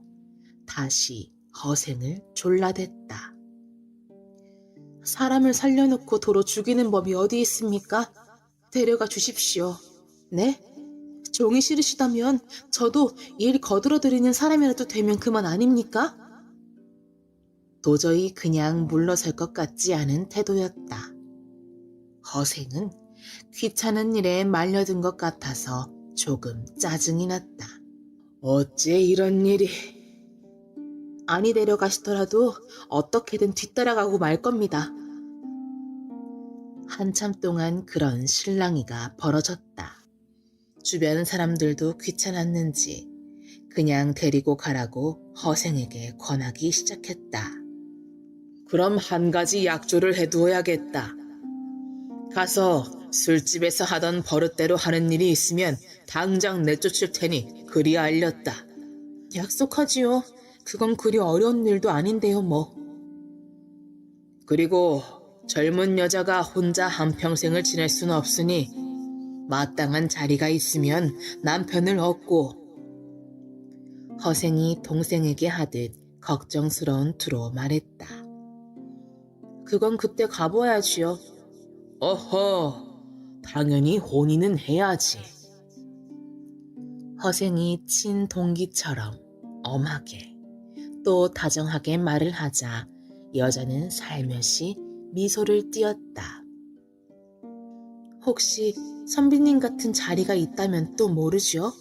다시 허생을 졸라댔다. 사람을 살려놓고 도로 죽이는 법이 어디 있습니까? 데려가 주십시오. 네? 종이 싫으시다면 저도 일 거들어드리는 사람이라도 되면 그만 아닙니까? 도저히 그냥 물러설 것 같지 않은 태도였다. 허생은 귀찮은 일에 말려든 것 같아서 조금 짜증이 났다. 어째 이런 일이. 아니 데려가시더라도 어떻게든 뒤따라가고 말 겁니다. 한참 동안 그런 실랑이가 벌어졌다. 주변 사람들도 귀찮았는지 그냥 데리고 가라고 허생에게 권하기 시작했다. 그럼 한 가지 약조를 해두어야겠다. 가서 술집에서 하던 버릇대로 하는 일이 있으면 당장 내쫓을 테니 그리 알렸다. 약속하지요. 그건 그리 어려운 일도 아닌데요, 뭐. 그리고 젊은 여자가 혼자 한평생을 지낼 순 없으니 마땅한 자리가 있으면 남편을 얻고. 허생이 동생에게 하듯 걱정스러운 투로 말했다. 그건 그때 가봐야지요. 어허, 당연히 혼인은 해야지. 허생이 친동기처럼 엄하게 또 다정하게 말을 하자 여자는 살며시 미소를 띄었다. 혹시 선비님 같은 자리가 있다면 또 모르죠?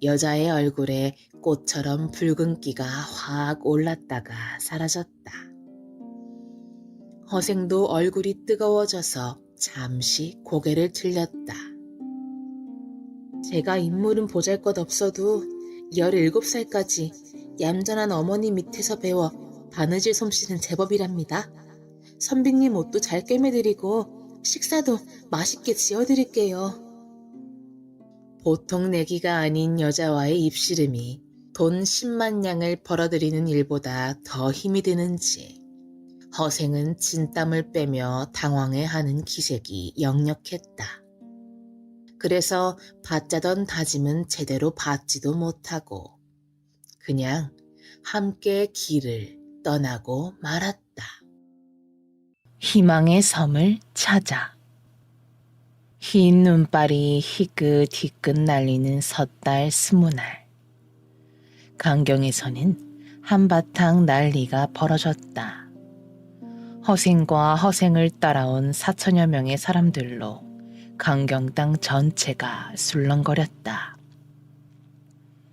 여자의 얼굴에 꽃처럼 붉은기가 확 올랐다가 사라졌다. 허생도 얼굴이 뜨거워져서 잠시 고개를 들렸다. 제가 인물은 보잘것없어도 17살까지 얌전한 어머니 밑에서 배워 바느질 솜씨는 제법이랍니다. 선비님 옷도 잘 꿰매드리고 식사도 맛있게 지어드릴게요. 보통 내기가 아닌 여자와의 입씨름이 돈 10만 냥을 벌어들이는 일보다 더 힘이 드는지 허생은 진땀을 빼며 당황해하는 기색이 역력했다. 그래서 받자던 다짐은 제대로 받지도 못하고 그냥 함께 길을 떠나고 말았다. 희망의 섬을 찾아. 흰 눈발이 희끗희끗 날리는 섣달 20날. 강경에서는 한바탕 난리가 벌어졌다. 허생과 허생을 따라온 4천여 명의 사람들로 강경 땅 전체가 술렁거렸다.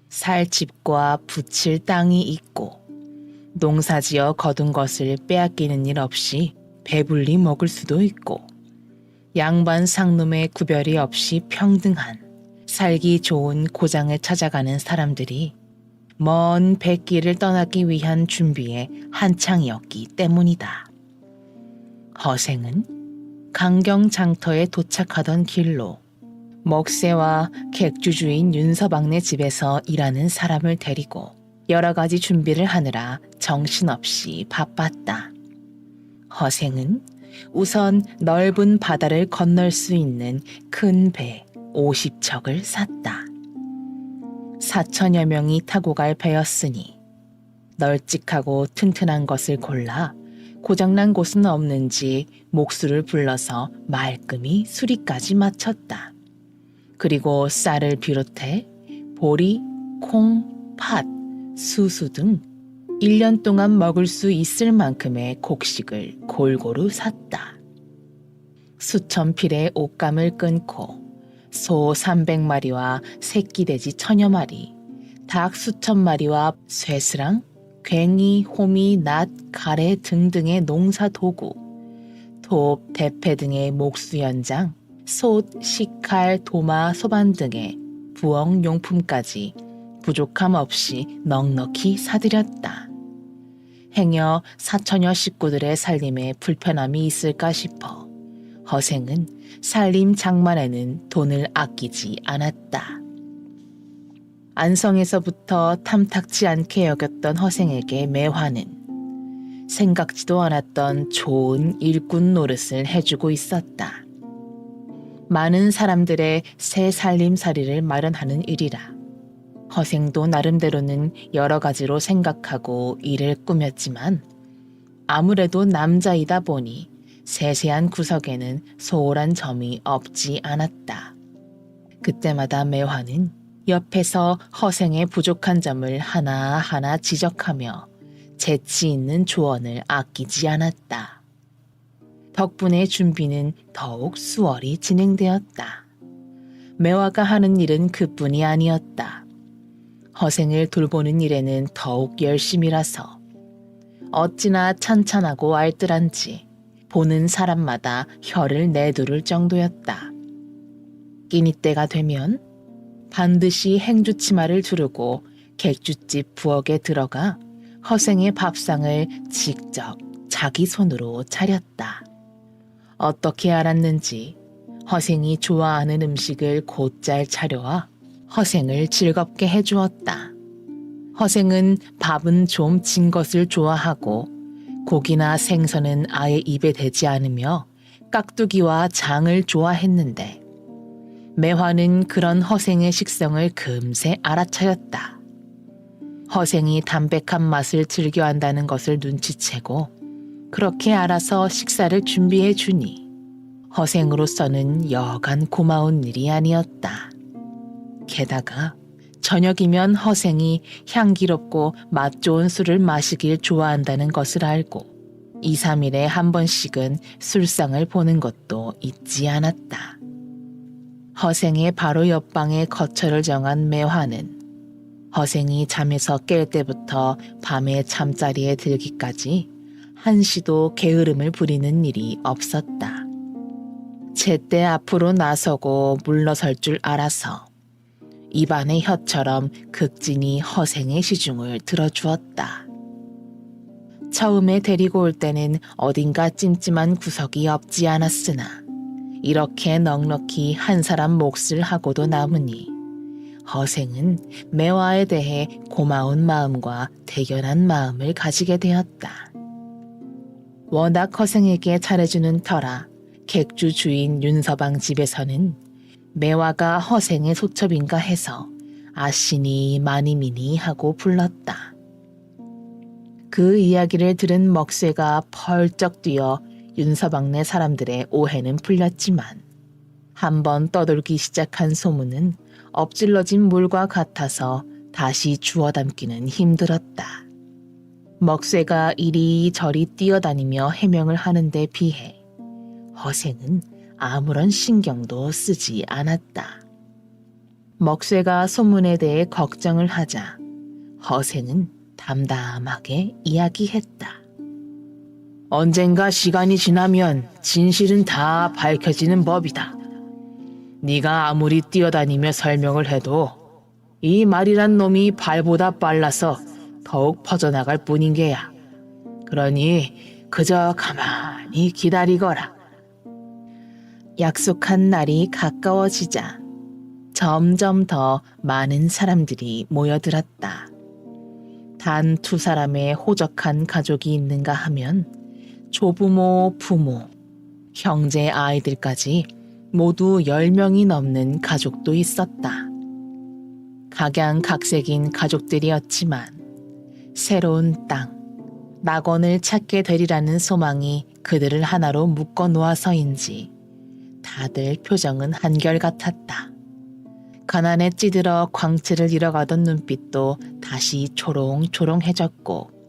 살 집과 붙일 땅이 있고 농사지어 거둔 것을 빼앗기는 일 없이 배불리 먹을 수도 있고 양반 상놈의 구별이 없이 평등한 살기 좋은 고장을 찾아가는 사람들이 먼 백길을 떠나기 위한 준비에 한창이었기 때문이다. 허생은 강경 장터에 도착하던 길로 먹새와 객주주인 윤서방네 집에서 일하는 사람을 데리고 여러 가지 준비를 하느라 정신없이 바빴다. 허생은 우선 넓은 바다를 건널 수 있는 큰 배 50척을 샀다. 4천여 명이 타고 갈 배였으니 널찍하고 튼튼한 것을 골라 고장난 곳은 없는지 목수를 불러서 말끔히 수리까지 마쳤다. 그리고 쌀을 비롯해 보리, 콩, 팥, 수수 등 1년 동안 먹을 수 있을 만큼의 곡식을 골고루 샀다. 수천 필의 옷감을 끊고 소 300마리와 새끼 돼지 1000여 마리, 닭 수천 마리와 쇠스랑, 괭이, 호미, 낫, 가래 등등의 농사 도구, 돕, 대패 등의 목수 연장, 솥, 식칼, 도마, 소반 등의 부엌 용품까지 부족함 없이 넉넉히 사들였다. 행여 4천여 식구들의 살림에 불편함이 있을까 싶어 허생은 살림 장만에는 돈을 아끼지 않았다. 안성에서부터 탐탁지 않게 여겼던 허생에게 매화는 생각지도 않았던 좋은 일꾼 노릇을 해주고 있었다. 많은 사람들의 새 살림살이를 마련하는 일이라 허생도 나름대로는 여러 가지로 생각하고 일을 꾸몄지만 아무래도 남자이다 보니 세세한 구석에는 소홀한 점이 없지 않았다. 그때마다 매화는 옆에서 허생의 부족한 점을 하나하나 지적하며 재치 있는 조언을 아끼지 않았다. 덕분에 준비는 더욱 수월히 진행되었다. 매화가 하는 일은 그뿐이 아니었다. 허생을 돌보는 일에는 더욱 열심이라서 어찌나 찬찬하고 알뜰한지 보는 사람마다 혀를 내두를 정도였다. 끼니 때가 되면 반드시 행주치마를 두르고 객주집 부엌에 들어가 허생의 밥상을 직접 자기 손으로 차렸다. 어떻게 알았는지 허생이 좋아하는 음식을 곧잘 차려와 허생을 즐겁게 해주었다. 허생은 밥은 좀 진 것을 좋아하고 고기나 생선은 아예 입에 대지 않으며 깍두기와 장을 좋아했는데 매화는 그런 허생의 식성을 금세 알아차렸다. 허생이 담백한 맛을 즐겨한다는 것을 눈치채고 그렇게 알아서 식사를 준비해 주니 허생으로서는 여간 고마운 일이 아니었다. 게다가 저녁이면 허생이 향기롭고 맛 좋은 술을 마시길 좋아한다는 것을 알고 2, 3일에 한 번씩은 술상을 보는 것도 잊지 않았다. 허생의 바로 옆방에 거처를 정한 매화는 허생이 잠에서 깰 때부터 밤에 잠자리에 들기까지 한시도 게으름을 부리는 일이 없었다. 제때 앞으로 나서고 물러설 줄 알아서 입안의 혀처럼 극진히 허생의 시중을 들어주었다. 처음에 데리고 올 때는 어딘가 찜찜한 구석이 없지 않았으나 이렇게 넉넉히 한 사람 몫을 하고도 남으니 허생은 매화에 대해 고마운 마음과 대견한 마음을 가지게 되었다. 워낙 허생에게 잘해주는 터라 객주 주인 윤서방 집에서는 매화가 허생의 소첩인가 해서 아시니 마니미니 하고 불렀다. 그 이야기를 들은 먹쇠가 펄쩍 뛰어 윤서방네 사람들의 오해는 풀렸지만 한번 떠돌기 시작한 소문은 엎질러진 물과 같아서 다시 주워 담기는 힘들었다. 먹쇠가 이리저리 뛰어다니며 해명을 하는 데 비해 허생은 아무런 신경도 쓰지 않았다. 먹쇠가 소문에 대해 걱정을 하자 허생은 담담하게 이야기했다. 언젠가 시간이 지나면 진실은 다 밝혀지는 법이다. 네가 아무리 뛰어다니며 설명을 해도 이 말이란 놈이 발보다 빨라서 더욱 퍼져나갈 뿐인 게야. 그러니 그저 가만히 기다리거라. 약속한 날이 가까워지자 점점 더 많은 사람들이 모여들었다. 단 두 사람의 호적한 가족이 있는가 하면 조부모, 부모, 형제 아이들까지 모두 10명이 넘는 가족도 있었다. 각양각색인 가족들이었지만 새로운 땅, 낙원을 찾게 되리라는 소망이 그들을 하나로 묶어 놓아서인지 다들 표정은 한결같았다. 가난에 찌들어 광채를 잃어가던 눈빛도 다시 초롱초롱해졌고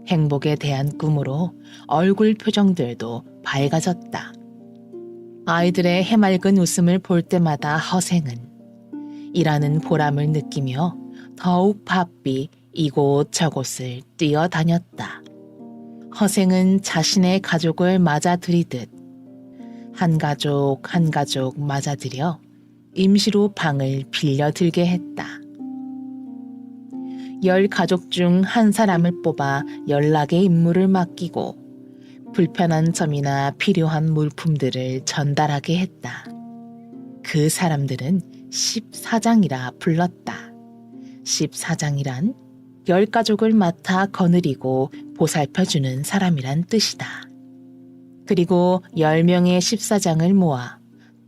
행복에 대한 꿈으로 얼굴 표정들도 밝아졌다. 아이들의 해맑은 웃음을 볼 때마다 허생은 일하는 보람을 느끼며 더욱 바삐 이곳저곳을 뛰어다녔다. 허생은 자신의 가족을 맞아들이듯 한 가족 한 가족 맞아들여 임시로 방을 빌려들게 했다. 10가족 중 한 사람을 뽑아 연락의 임무를 맡기고 불편한 점이나 필요한 물품들을 전달하게 했다. 그 사람들은 14장이라 불렀다. 14장이란 10가족을 맡아 거느리고 보살펴주는 사람이란 뜻이다. 그리고 10명의 14장을 모아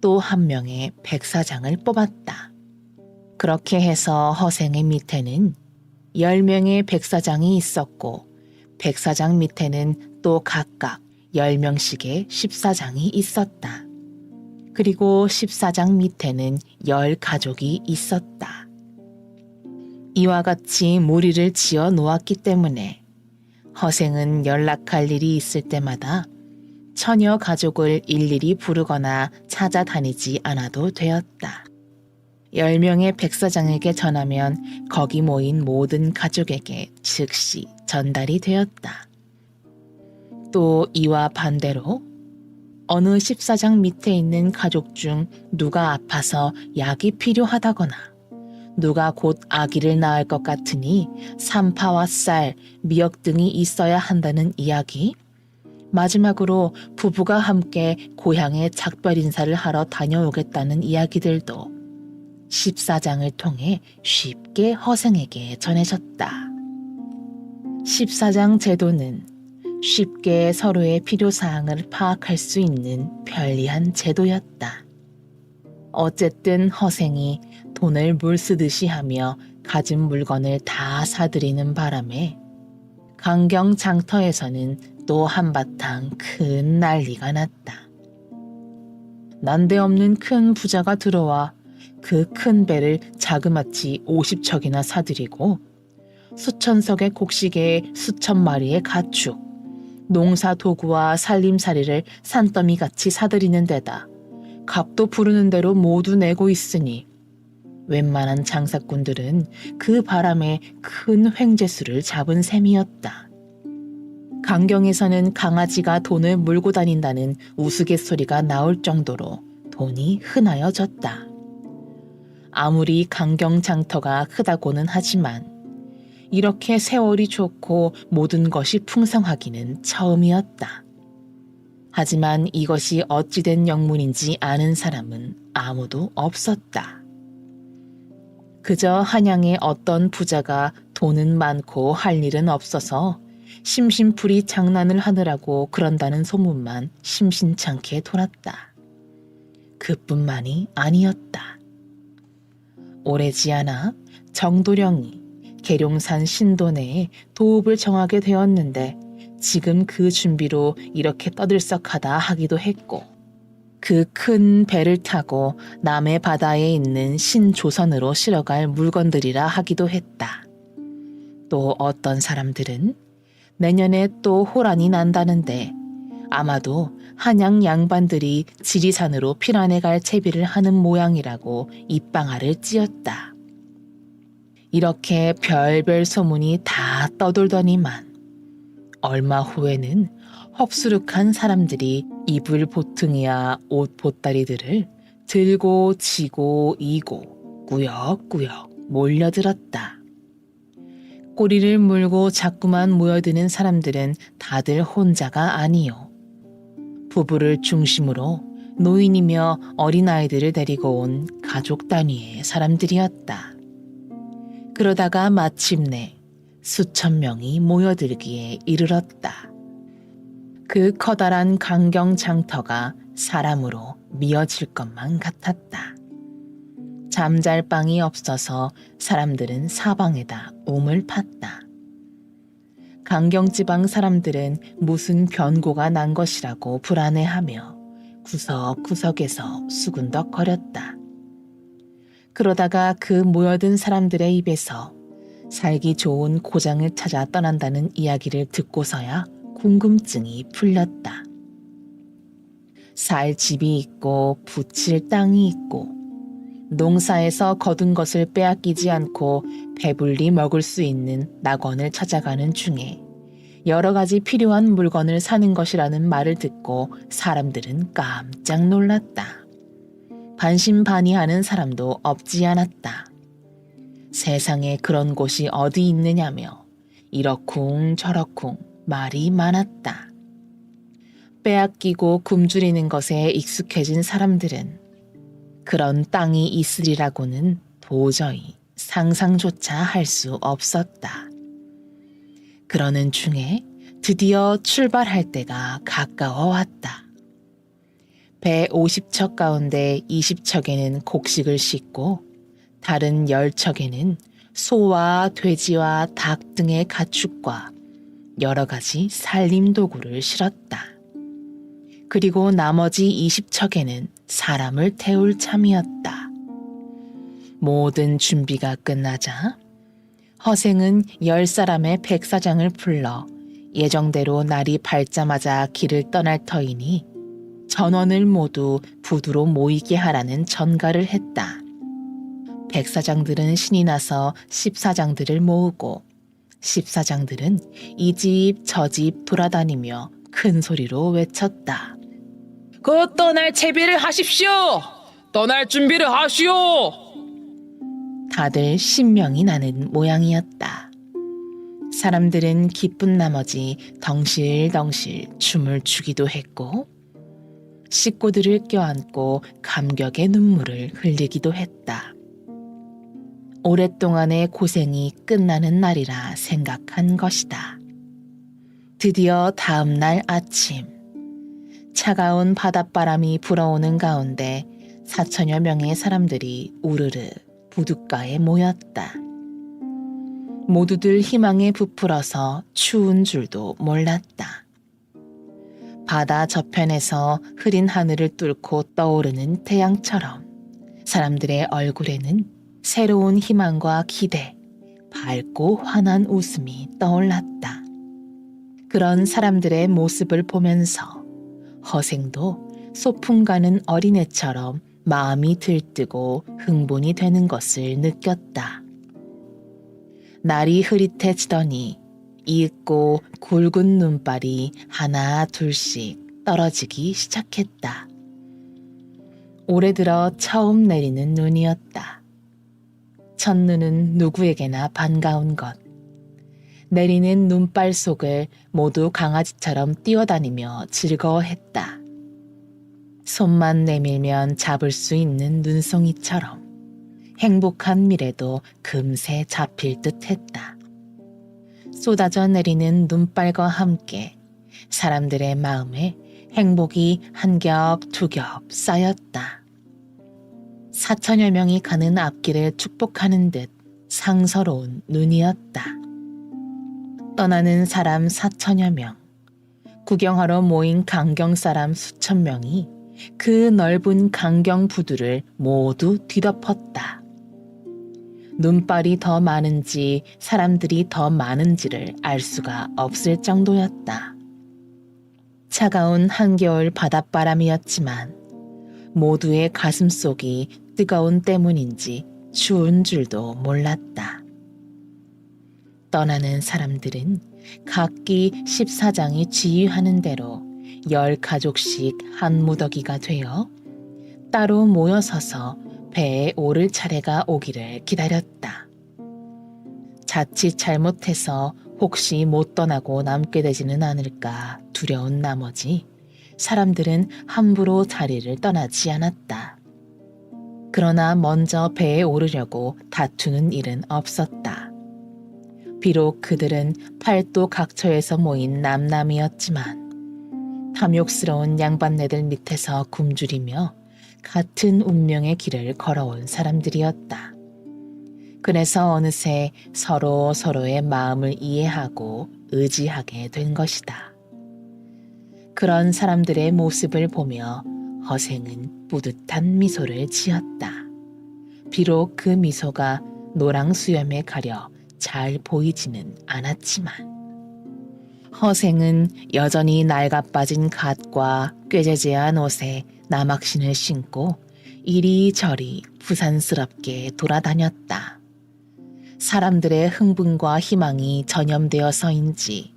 또 1명의 104장을 뽑았다. 그렇게 해서 허생의 밑에는 10명의 104장이 있었고 104장 밑에는 또 각각 10명씩의 14장이 있었다. 그리고 14장 밑에는 10가족이 있었다. 이와 같이 무리를 지어 놓았기 때문에 허생은 연락할 일이 있을 때마다 처녀 가족을 일일이 부르거나 찾아다니지 않아도 되었다. 10명의 백사장에게 전하면 거기 모인 모든 가족에게 즉시 전달이 되었다. 또 이와 반대로 어느 14장 밑에 있는 가족 중 누가 아파서 약이 필요하다거나 누가 곧 아기를 낳을 것 같으니 산파와 쌀, 미역 등이 있어야 한다는 이야기, 마지막으로 부부가 함께 고향에 작별 인사를 하러 다녀오겠다는 이야기들도 14장을 통해 쉽게 허생에게 전해졌다. 14장 제도는 쉽게 서로의 필요사항을 파악할 수 있는 편리한 제도였다. 어쨌든 허생이 돈을 물 쓰듯이 하며 가진 물건을 다 사들이는 바람에 강경 장터에서는 또 한바탕 큰 난리가 났다. 난데없는 큰 부자가 들어와 그 큰 배를 자그마치 50척이나 사들이고 수천 석의 곡식에 수천 마리의 가축, 농사 도구와 살림살이를 산더미같이 사들이는 데다 값도 부르는 대로 모두 내고 있으니 웬만한 장사꾼들은 그 바람에 큰 횡재수를 잡은 셈이었다. 강경에서는 강아지가 돈을 물고 다닌다는 우스갯소리가 나올 정도로 돈이 흔하여졌다. 아무리 강경장터가 크다고는 하지만 이렇게 세월이 좋고 모든 것이 풍성하기는 처음이었다. 하지만 이것이 어찌된 영문인지 아는 사람은 아무도 없었다. 그저 한양의 어떤 부자가 돈은 많고 할 일은 없어서 심심풀이 장난을 하느라고 그런다는 소문만 심심찮게 돌았다. 그뿐만이 아니었다. 오래지 않아 정도령이 계룡산 신도내에 도읍을 정하게 되었는데 지금 그 준비로 이렇게 떠들썩하다 하기도 했고 그 큰 배를 타고 남해 바다에 있는 신조선으로 실어갈 물건들이라 하기도 했다. 또 어떤 사람들은 내년에 또 호란이 난다는데 아마도 한양 양반들이 지리산으로 피난해 갈 채비를 하는 모양이라고 입방아를 찧었다. 이렇게 별별 소문이 다 떠돌더니만 얼마 후에는 헉수룩한 사람들이 이불 보퉁이와 옷 보따리들을 들고 지고 이고 꾸역꾸역 몰려들었다. 꼬리를 물고 자꾸만 모여드는 사람들은 다들 혼자가 아니요. 부부를 중심으로 노인이며 어린아이들을 데리고 온 가족 단위의 사람들이었다. 그러다가 마침내 수천 명이 모여들기에 이르렀다. 그 커다란 강경장터가 사람으로 미어질 것만 같았다. 잠잘 방이 없어서 사람들은 사방에다 옴을 팠다. 강경지방 사람들은 무슨 변고가 난 것이라고 불안해하며 구석구석에서 수군덕거렸다. 그러다가 그 모여든 사람들의 입에서 살기 좋은 고장을 찾아 떠난다는 이야기를 듣고서야 궁금증이 풀렸다. 살 집이 있고 붙일 땅이 있고 농사에서 거둔 것을 빼앗기지 않고 배불리 먹을 수 있는 낙원을 찾아가는 중에 여러 가지 필요한 물건을 사는 것이라는 말을 듣고 사람들은 깜짝 놀랐다. 반신반의하는 사람도 없지 않았다. 세상에 그런 곳이 어디 있느냐며 이러쿵 저러쿵 말이 많았다. 빼앗기고 굶주리는 것에 익숙해진 사람들은 그런 땅이 있으리라고는 도저히 상상조차 할 수 없었다. 그러는 중에 드디어 출발할 때가 가까워 왔다. 배 50척 가운데 20척에는 곡식을 싣고 다른 10척에는 소와 돼지와 닭 등의 가축과 여러 가지 살림 도구를 실었다. 그리고 나머지 20척에는 사람을 태울 참이었다. 모든 준비가 끝나자 허생은 10사람의 백사장을 불러 예정대로 날이 밝자마자 길을 떠날 터이니 전원을 모두 부두로 모이게 하라는 전가를 했다. 백사장들은 신이 나서 십사장들을 모으고 십사장들은 이 집 저 집 돌아다니며 큰 소리로 외쳤다. 그 떠날 채비를 하십시오. 떠날 준비를 하시오. 다들 신명이 나는 모양이었다. 사람들은 기쁜 나머지 덩실덩실 춤을 추기도 했고 식구들을 껴안고 감격의 눈물을 흘리기도 했다. 오랫동안의 고생이 끝나는 날이라 생각한 것이다. 드디어 다음 날 아침 차가운 바닷바람이 불어오는 가운데 4천여 명의 사람들이 우르르 부둣가에 모였다. 모두들 희망에 부풀어서 추운 줄도 몰랐다. 바다 저편에서 흐린 하늘을 뚫고 떠오르는 태양처럼 사람들의 얼굴에는 새로운 희망과 기대, 밝고 환한 웃음이 떠올랐다. 그런 사람들의 모습을 보면서 허생도 소풍 가는 어린애처럼 마음이 들뜨고 흥분이 되는 것을 느꼈다. 날이 흐릿해지더니 이윽고 굵은 눈발이 하나 둘씩 떨어지기 시작했다. 올해 들어 처음 내리는 눈이었다. 첫눈은 누구에게나 반가운 것. 내리는 눈발 속을 모두 강아지처럼 뛰어다니며 즐거워했다. 손만 내밀면 잡을 수 있는 눈송이처럼 행복한 미래도 금세 잡힐 듯 했다. 쏟아져 내리는 눈발과 함께 사람들의 마음에 행복이 한 겹 두 겹 쌓였다. 4천여 명이 가는 앞길을 축복하는 듯 상서로운 눈이었다. 떠나는 사람 4천여 명, 구경하러 모인 강경 사람 수천 명이 그 넓은 강경 부두를 모두 뒤덮었다. 눈발이 더 많은지 사람들이 더 많은지를 알 수가 없을 정도였다. 차가운 한겨울 바닷바람이었지만 모두의 가슴속이 뜨거운 때문인지 추운 줄도 몰랐다. 떠나는 사람들은 각기 14장이 지휘하는 대로 10가족씩 한 무더기가 되어 따로 모여서서 배에 오를 차례가 오기를 기다렸다. 자칫 잘못해서 혹시 못 떠나고 남게 되지는 않을까 두려운 나머지 사람들은 함부로 자리를 떠나지 않았다. 그러나 먼저 배에 오르려고 다투는 일은 없었다. 비록 그들은 팔도 각처에서 모인 남남이었지만 탐욕스러운 양반네들 밑에서 굶주리며 같은 운명의 길을 걸어온 사람들이었다. 그래서 어느새 서로 서로의 마음을 이해하고 의지하게 된 것이다. 그런 사람들의 모습을 보며 허생은 뿌듯한 미소를 지었다. 비록 그 미소가 노랑 수염에 가려 잘 보이지는 않았지만 허생은 여전히 낡아빠진 갓과 꾀재재한 옷에 남학신을 신고 이리저리 부산스럽게 돌아다녔다. 사람들의 흥분과 희망이 전염되어서인지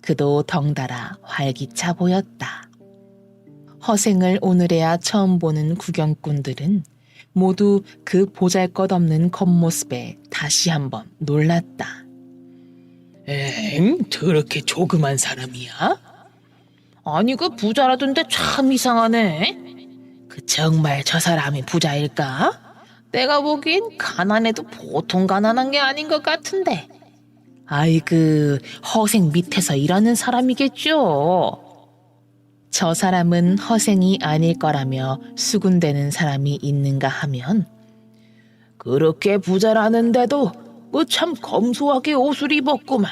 그도 덩달아 활기차 보였다. 허생을 오늘에야 처음 보는 구경꾼들은 모두 그 보잘것없는 겉모습에 다시 한번 놀랐다. 저렇게 조그만 사람이야? 아니 그 부자라던데 참 이상하네. 정말 저 사람이 부자일까? 내가 보기엔 가난해도 보통 가난한 게 아닌 것 같은데. 아이고 허생 밑에서 일하는 사람이겠죠. 저 사람은 허생이 아닐 거라며 수군대는 사람이 있는가 하면 그렇게 부자라는데도 그 참 검소하게 옷을 입었구만.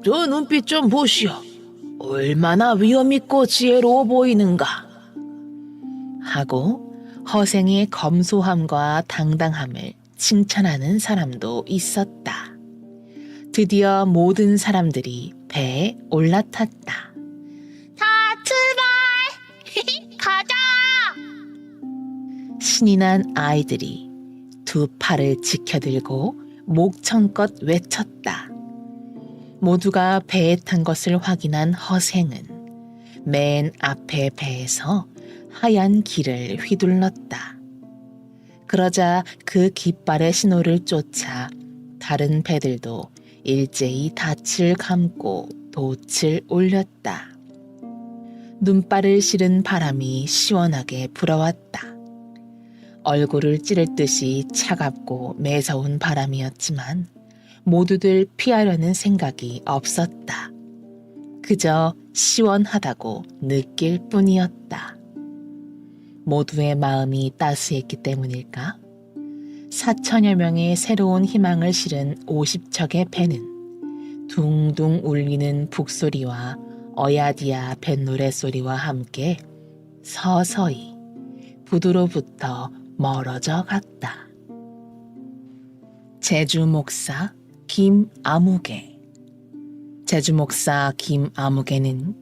저 눈빛 좀 보시오. 얼마나 위엄있고 지혜로워 보이는가. 하고 허생의 검소함과 당당함을 칭찬하는 사람도 있었다. 드디어 모든 사람들이 배에 올라탔다. 자, 출발! 가자! 신이 난 아이들이 두 팔을 지켜들고 목청껏 외쳤다. 모두가 배에 탄 것을 확인한 허생은 맨 앞에 배에서 하얀 길을 휘둘렀다. 그러자 그 깃발의 신호를 쫓아 다른 배들도 일제히 닻을 감고 돛을 올렸다. 눈발을 실은 바람이 시원하게 불어왔다. 얼굴을 찌를 듯이 차갑고 매서운 바람이었지만 모두들 피하려는 생각이 없었다. 그저 시원하다고 느낄 뿐이었다. 모두의 마음이 따스했기 때문일까? 4천여 명의 새로운 희망을 실은 50척의 배는 둥둥 울리는 북소리와 어야디야 뱃노래 소리와 함께 서서히 부두로부터 멀어져 갔다. 제주 목사 김아무개. 제주 목사 김아무개는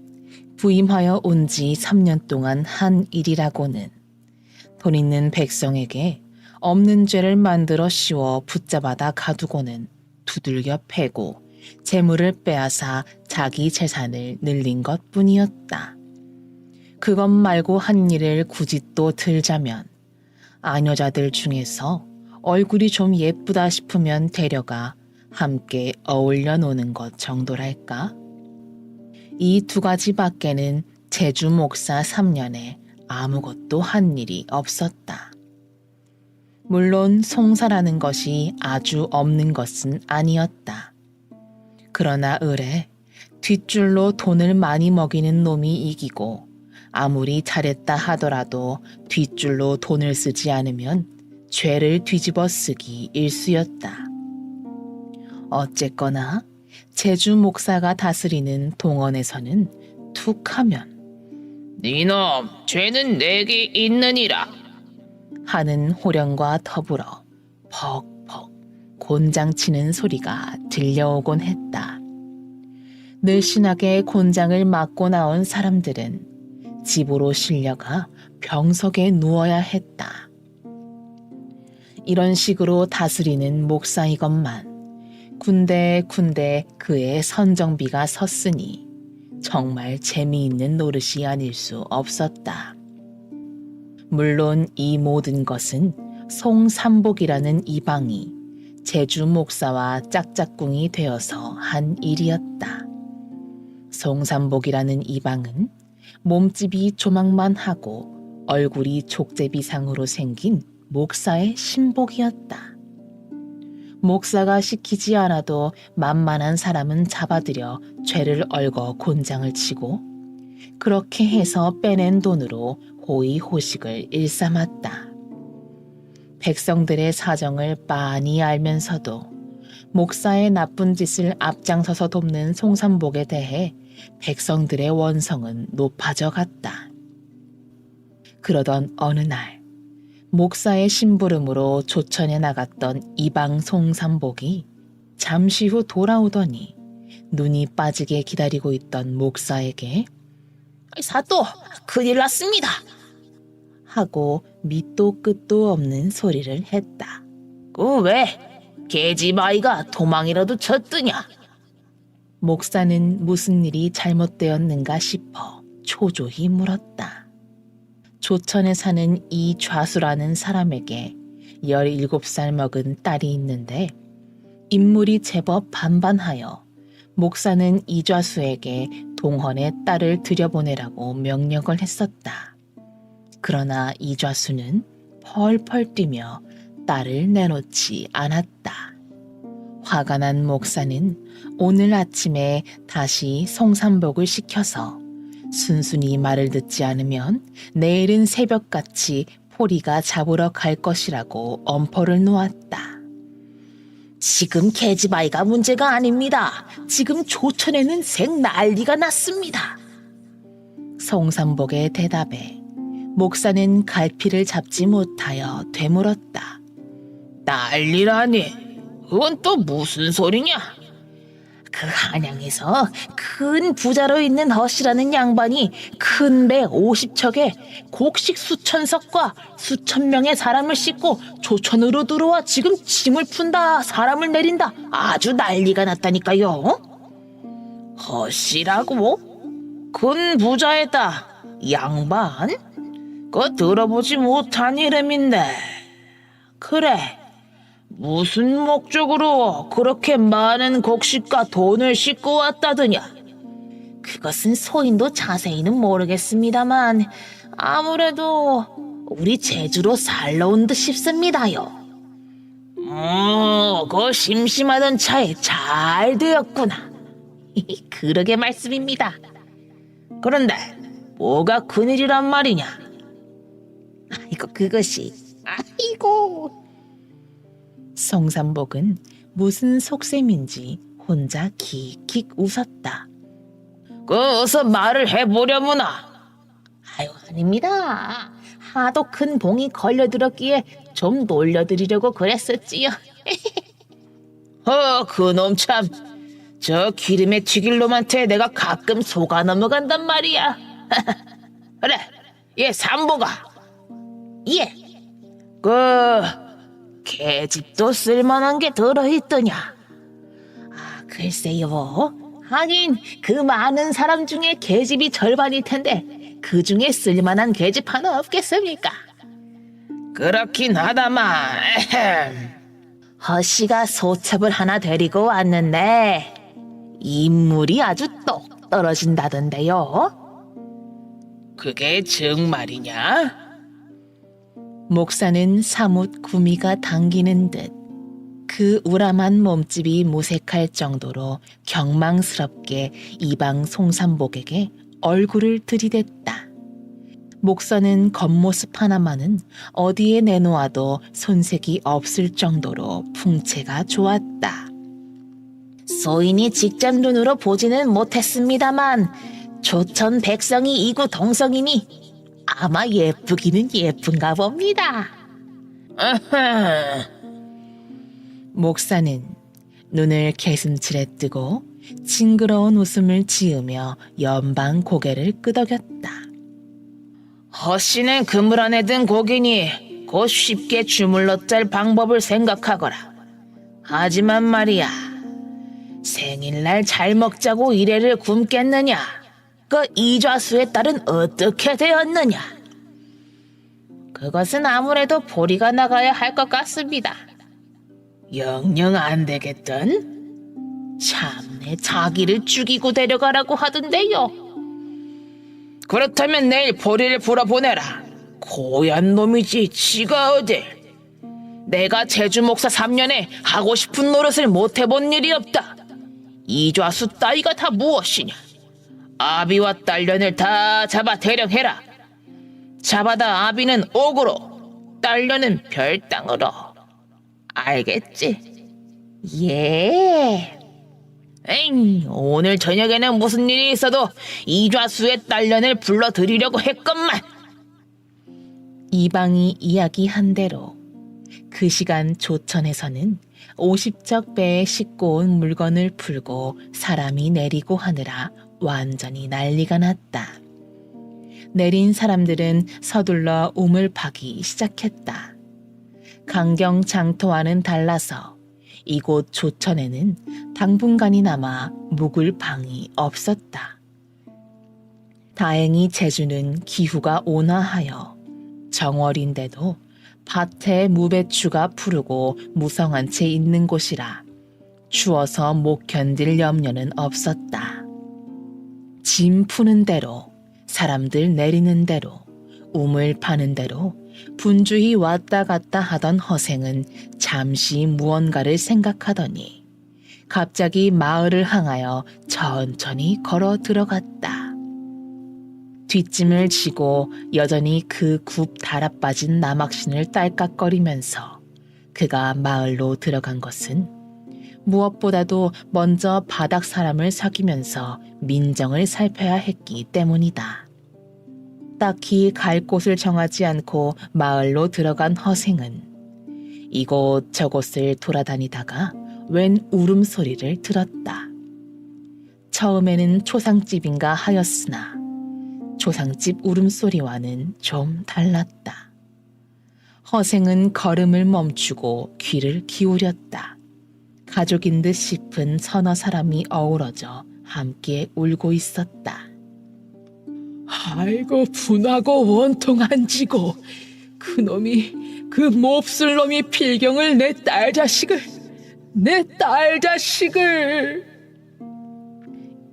부임하여 온 지 3년 동안 한 일이라고는 돈 있는 백성에게 없는 죄를 만들어 씌워 붙잡아다 가두고는 두들겨 패고 재물을 빼앗아 자기 재산을 늘린 것뿐이었다. 그것 말고 한 일을 굳이 또 들자면 아녀자들 중에서 얼굴이 좀 예쁘다 싶으면 데려가 함께 어울려 노는 것 정도랄까? 이 두 가지 밖에는 제주 목사 3년에 아무것도 한 일이 없었다. 물론 송사라는 것이 아주 없는 것은 아니었다. 그러나 을에 뒷줄로 돈을 많이 먹이는 놈이 이기고 아무리 잘했다 하더라도 뒷줄로 돈을 쓰지 않으면 죄를 뒤집어 쓰기 일쑤였다. 어쨌거나 제주 목사가 다스리는 동원에서는 툭 하면 니놈 죄는 내게 있느니라. 하는 호령과 더불어 퍽퍽 곤장치는 소리가 들려오곤 했다. 늘씬하게 곤장을 맞고 나온 사람들은 집으로 실려가 병석에 누워야 했다. 이런 식으로 다스리는 목사이건만 군데군데 그의 선정비가 섰으니 정말 재미있는 노릇이 아닐 수 없었다. 물론 이 모든 것은 송삼복이라는 이방이 제주 목사와 짝짝꿍이 되어서 한 일이었다. 송삼복이라는 이방은 몸집이 조망만 얼굴이 족제비상으로 생긴 목사의 신복이었다. 목사가 시키지 않아도 만만한 사람은 잡아들여 죄를 얽어 곤장을 치고 그렇게 해서 빼낸 돈으로 호의호식을 일삼았다. 백성들의 사정을 빤히 알면서도 목사의 나쁜 짓을 앞장서서 돕는 송삼복에 대해 백성들의 원성은 높아져 갔다. 그러던 어느 날 목사의 심부름으로 조천에 나갔던 이방 송삼복이 잠시 후 돌아오더니 눈이 빠지게 기다리고 있던 목사에게 사또, 큰일 났습니다. 하고 밑도 끝도 없는 소리를 했다. 왜? 계집아이가 도망이라도 쳤더냐? 목사는 무슨 일이 잘못되었는가 싶어 초조히 물었다. 조천에 사는 이 좌수라는 사람에게 17살 먹은 딸이 있는데 인물이 제법 반반하여 목사는 이 좌수에게 동헌에 딸을 들여보내라고 명령을 했었다. 그러나 이 좌수는 펄펄 뛰며 딸을 내놓지 않았다. 화가 난 목사는 오늘 아침에 다시 송삼복을 시켜서 순순히 말을 듣지 않으면 내일은 새벽같이 포리가 잡으러 갈 것이라고 엄포를 놓았다. 지금 계집아이가 문제가 아닙니다. 지금 조천에는 생 난리가 났습니다. 송삼복의 대답에 목사는 갈피를 잡지 못하여 되물었다. 난리라니? 그건 또 무슨 소리냐? 그 한양에서 큰 부자로 있는 허씨라는 양반이 큰 배 50척에 곡식 수천석과 수천 명의 사람을 싣고 조천으로 들어와 지금 짐을 푼다, 사람을 내린다, 아주 난리가 났다니까요. 허씨라고? 큰 부자에다 양반? 그거 들어보지 못한 이름인데. 그래. 무슨 목적으로 그렇게 많은 곡식과 돈을 싣고 왔다더냐? 그것은 소인도 자세히는 모르겠습니다만 아무래도 우리 제주로 살러 온 듯 싶습니다요. 그 심심하던 차에 잘 되었구나. 그러게 말씀입니다. 그런데 뭐가 큰일이란 말이냐? 그것이 송삼복은 무슨 속셈인지 혼자 킥킥 웃었다. 어서 말을 해보려무나. 아닙니다. 하도 큰 봉이 걸려들었기에 좀 놀려드리려고 그랬었지요. 그놈 참. 저 기름에 튀길 놈한테 내가 가끔 속아 넘어간단 말이야. 그래, 삼보가. 예. 계집도 쓸만한 게 들어있더냐? 글쎄요. 하긴 그 많은 사람 중에 계집이 절반일 텐데 그 중에 쓸만한 계집 하나 없겠습니까? 그렇긴 하다마. 에헴. 허씨가 소첩을 하나 데리고 왔는데 인물이 아주 똑 떨어진다던데요. 그게 정말이냐? 목사는 사뭇 구미가 당기는 듯 그 우람한 몸집이 무색할 정도로 경망스럽게 이방 송삼복에게 얼굴을 들이댔다. 목사는 겉모습 하나만은 어디에 내놓아도 손색이 없을 정도로 풍채가 좋았다. 소인이 직접 눈으로 보지는 못했습니다만 조천 백성이 이구 동성이니 아마 예쁘기는 예쁜가 봅니다. 아하. 목사는 눈을 개슴츠레 뜨고 징그러운 웃음을 지으며 연방 고개를 끄덕였다. 허씨는 그물 안에 든 고기니 곧 쉽게 주물러 짤 방법을 생각하거라. 하지만 말이야, 생일날 잘 먹자고 이래를 굶겠느냐? 그 이좌수의 딸은 어떻게 되었느냐? 그것은 아무래도 보리가 나가야 할 것 같습니다. 영영 안 되겠던? 참내 자기를 죽이고 데려가라고 하던데요. 그렇다면 내일 보리를 불어보내라. 고얀 놈이지 지가 어딜. 내가 제주 목사 3년에 하고 싶은 노릇을 못 해본 일이 없다. 이좌수 따위가 다 무엇이냐. 아비와 딸년을 다 잡아 대령해라. 잡아다 아비는 옥으로, 딸년은 별당으로. 알겠지? 예. 에잉, 오늘 저녁에는 무슨 일이 있어도 이좌수의 딸년을 불러들이려고 했건만. 이방이 이야기한 대로 그 시간 조천에서는 50척 배에 싣고 온 물건을 풀고 사람이 내리고 하느라 완전히 난리가 났다. 내린 사람들은 서둘러 우물 파기 시작했다. 강경 장터와는 달라서 이곳 조천에는 당분간이 남아 묵을 방이 없었다. 다행히 제주는 기후가 온화하여 정월인데도 밭에 무배추가 푸르고 무성한 채 있는 곳이라 추워서 못 견딜 염려는 없었다. 짐 푸는 대로, 사람들 내리는 대로, 우물 파는 대로 분주히 왔다 갔다 하던 허생은 잠시 무언가를 생각하더니 갑자기 마을을 향하여 천천히 걸어 들어갔다. 뒷짐을 지고 여전히 그 굽 달아빠진 남학신을 딸깍거리면서 그가 마을로 들어간 것은 무엇보다도 먼저 바닥 사람을 사귀면서 민정을 살펴야 했기 때문이다. 딱히 갈 곳을 정하지 않고 마을로 들어간 허생은 이곳 저곳을 돌아다니다가 웬 울음소리를 들었다. 처음에는 초상집인가 하였으나 초상집 울음소리와는 좀 달랐다. 허생은 걸음을 멈추고 귀를 기울였다. 가족인 듯 싶은 서너 사람이 어우러져 함께 울고 있었다. 아이고 분하고 원통한지고 그놈이 그 몹쓸 놈이 필경을 내 딸 자식을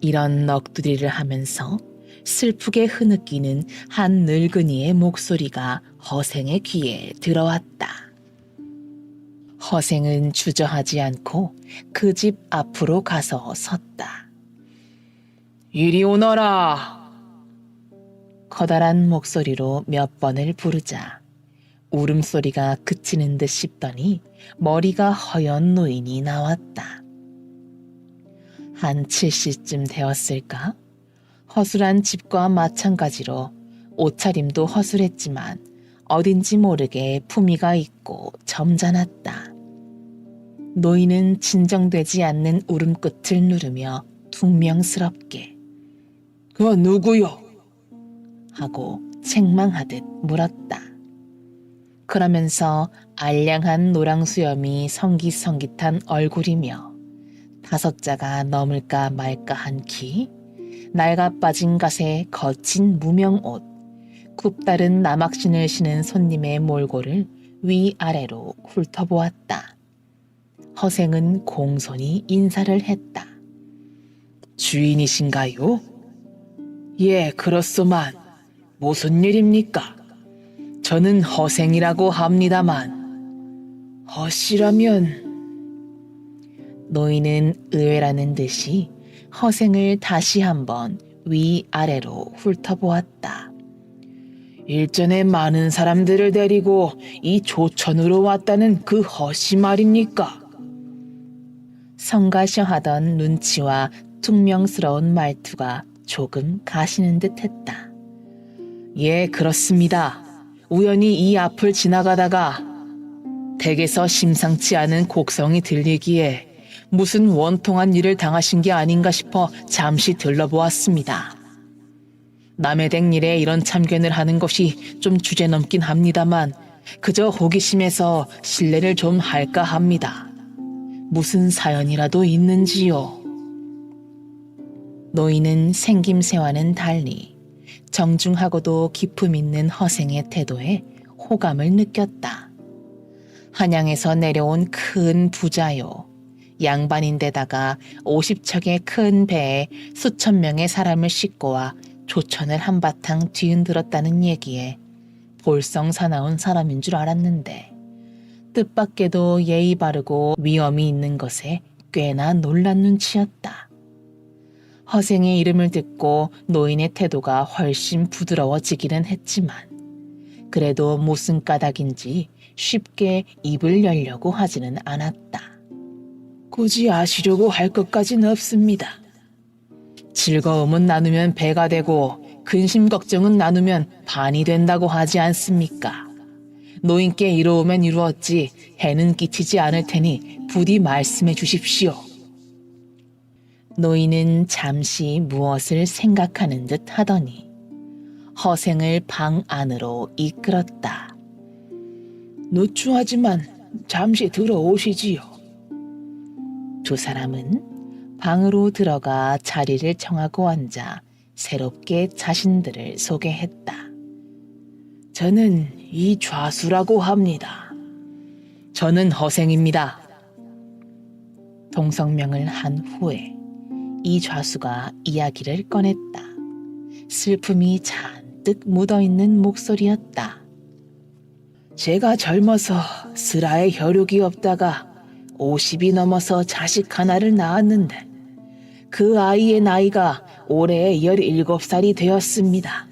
이런 넋두리를 하면서 슬프게 흐느끼는 한 늙은이의 목소리가 허생의 귀에 들어왔다. 허생은 주저하지 않고 그 집 앞으로 가서 섰다. 이리 오너라. 커다란 목소리로 몇 번을 부르자 울음소리가 그치는 듯 싶더니 머리가 허연 노인이 나왔다. 한 70쯤 되었을까? 허술한 집과 마찬가지로 옷차림도 허술했지만 어딘지 모르게 품위가 있고 점잖았다. 노인은 진정되지 않는 울음 끝을 누르며 퉁명스럽게 그 누구요? 하고 책망하듯 물었다. 그러면서 알량한 노랑수염이 성깃성깃한 얼굴이며 5자가 넘을까 말까 한 키, 낡아 빠진 갓에 거친 무명옷, 굽다른 나막신을 신은 손님의 몰골을 위아래로 훑어보았다. 허생은 공손히 인사를 했다. 주인이신가요? 예, 그렇소만. 무슨 일입니까? 저는 허생이라고 합니다만. 허씨라면... 노인은 의외라는 듯이 허생을 다시 한번 위아래로 훑어보았다. 일전에 많은 사람들을 데리고 이 조천으로 왔다는 그 허씨 말입니까? 성가셔하던 눈치와 퉁명스러운 말투가 조금 가시는 듯했다. 예, 그렇습니다. 우연히 이 앞을 지나가다가 댁에서 심상치 않은 곡성이 들리기에 무슨 원통한 일을 당하신 게 아닌가 싶어 잠시 들러보았습니다. 남의 댁 일에 이런 참견을 하는 것이 좀 주제넘긴 합니다만 그저 호기심에서 실례를 좀 할까 합니다. 무슨 사연이라도 있는지요? 노인은 생김새와는 달리 정중하고도 기품 있는 허생의 태도에 호감을 느꼈다. 한양에서 내려온 큰 부자요. 양반인데다가 50척의 큰 배에 수천 명의 사람을 싣고 와 조천을 한바탕 뒤흔들었다는 얘기에 볼성 사나운 사람인 줄 알았는데 뜻밖에도 예의 바르고 위엄이 있는 것에 꽤나 놀란 눈치였다. 허생의 이름을 듣고 노인의 태도가 훨씬 부드러워지기는 했지만 그래도 무슨 까닭인지 쉽게 입을 열려고 하지는 않았다. 굳이 아시려고 할 것까진 없습니다. 즐거움은 나누면 배가 되고 근심 걱정은 나누면 반이 된다고 하지 않습니까? 노인께 이루어오면 이루었지 해는 끼치지 않을 테니 부디 말씀해 주십시오. 노인은 잠시 무엇을 생각하는 듯 하더니 허생을 방 안으로 이끌었다. 누추하지만 잠시 들어오시지요. 두 사람은 방으로 들어가 자리를 청하고 앉아 새롭게 자신들을 소개했다. 저는 이 좌수라고 합니다. 저는 허생입니다. 동성명을 한 후에 이 좌수가 이야기를 꺼냈다. 슬픔이 잔뜩 묻어있는 목소리였다. 제가 젊어서 슬아의 혈육이 없다가 50이 넘어서 자식 하나를 낳았는데 그 아이의 나이가 올해 17살이 되었습니다.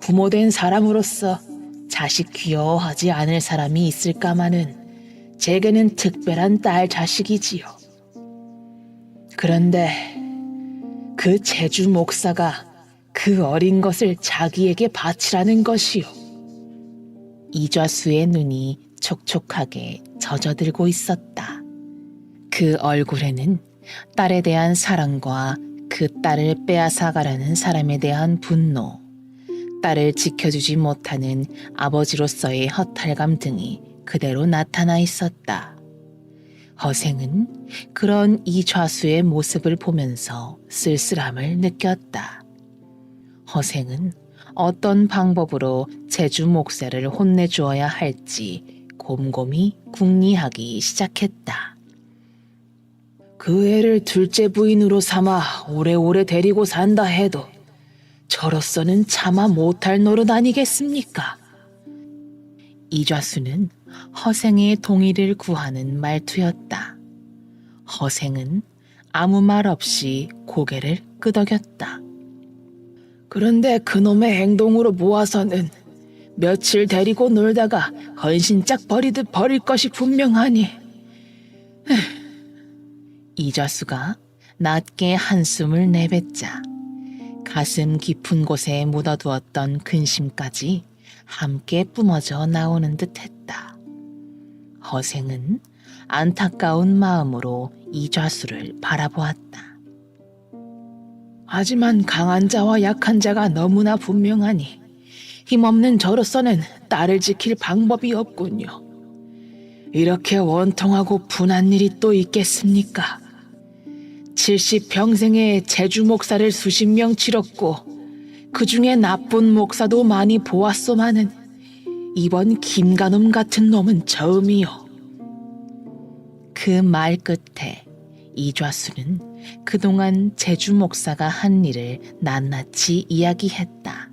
부모된 사람으로서 자식 귀여워하지 않을 사람이 있을까마는 제게는 특별한 딸 자식이지요. 그런데 그 제주 목사가 그 어린 것을 자기에게 바치라는 것이요. 이좌수의 눈이 촉촉하게 젖어들고 있었다. 그 얼굴에는 딸에 대한 사랑과 그 딸을 빼앗아가려는 사람에 대한 분노, 딸을 지켜주지 못하는 아버지로서의 허탈감 등이 그대로 나타나 있었다. 허생은 그런 이좌수의 모습을 보면서 쓸쓸함을 느꼈다. 허생은 어떤 방법으로 제주 목사를 혼내주어야 할지 곰곰이 궁리하기 시작했다. 그 애를 둘째 부인으로 삼아 오래오래 데리고 산다 해도 저로서는 차마 못할 노릇 아니겠습니까? 이좌수는 허생의 동의를 구하는 말투였다. 허생은 아무 말 없이 고개를 끄덕였다. 그런데 그놈의 행동으로 보아서는 며칠 데리고 놀다가 헌신짝 버리듯 버릴 것이 분명하니. 이좌수가 낮게 한숨을 내뱉자 가슴 깊은 곳에 묻어두었던 근심까지 함께 뿜어져 나오는 듯했다. 허생은 안타까운 마음으로 이좌수를 바라보았다. 하지만 강한 자와 약한 자가 너무나 분명하니 힘없는 저로서는 딸을 지킬 방법이 없군요. 이렇게 원통하고 분한 일이 또 있겠습니까? 70평생에 제주 목사를 수십 명 치렀고 그중에 나쁜 목사도 많이 보았소마는 이번 김가놈 같은 놈은 처음이요. 그 말 끝에 이좌수는 그동안 제주 목사가 한 일을 낱낱이 이야기했다.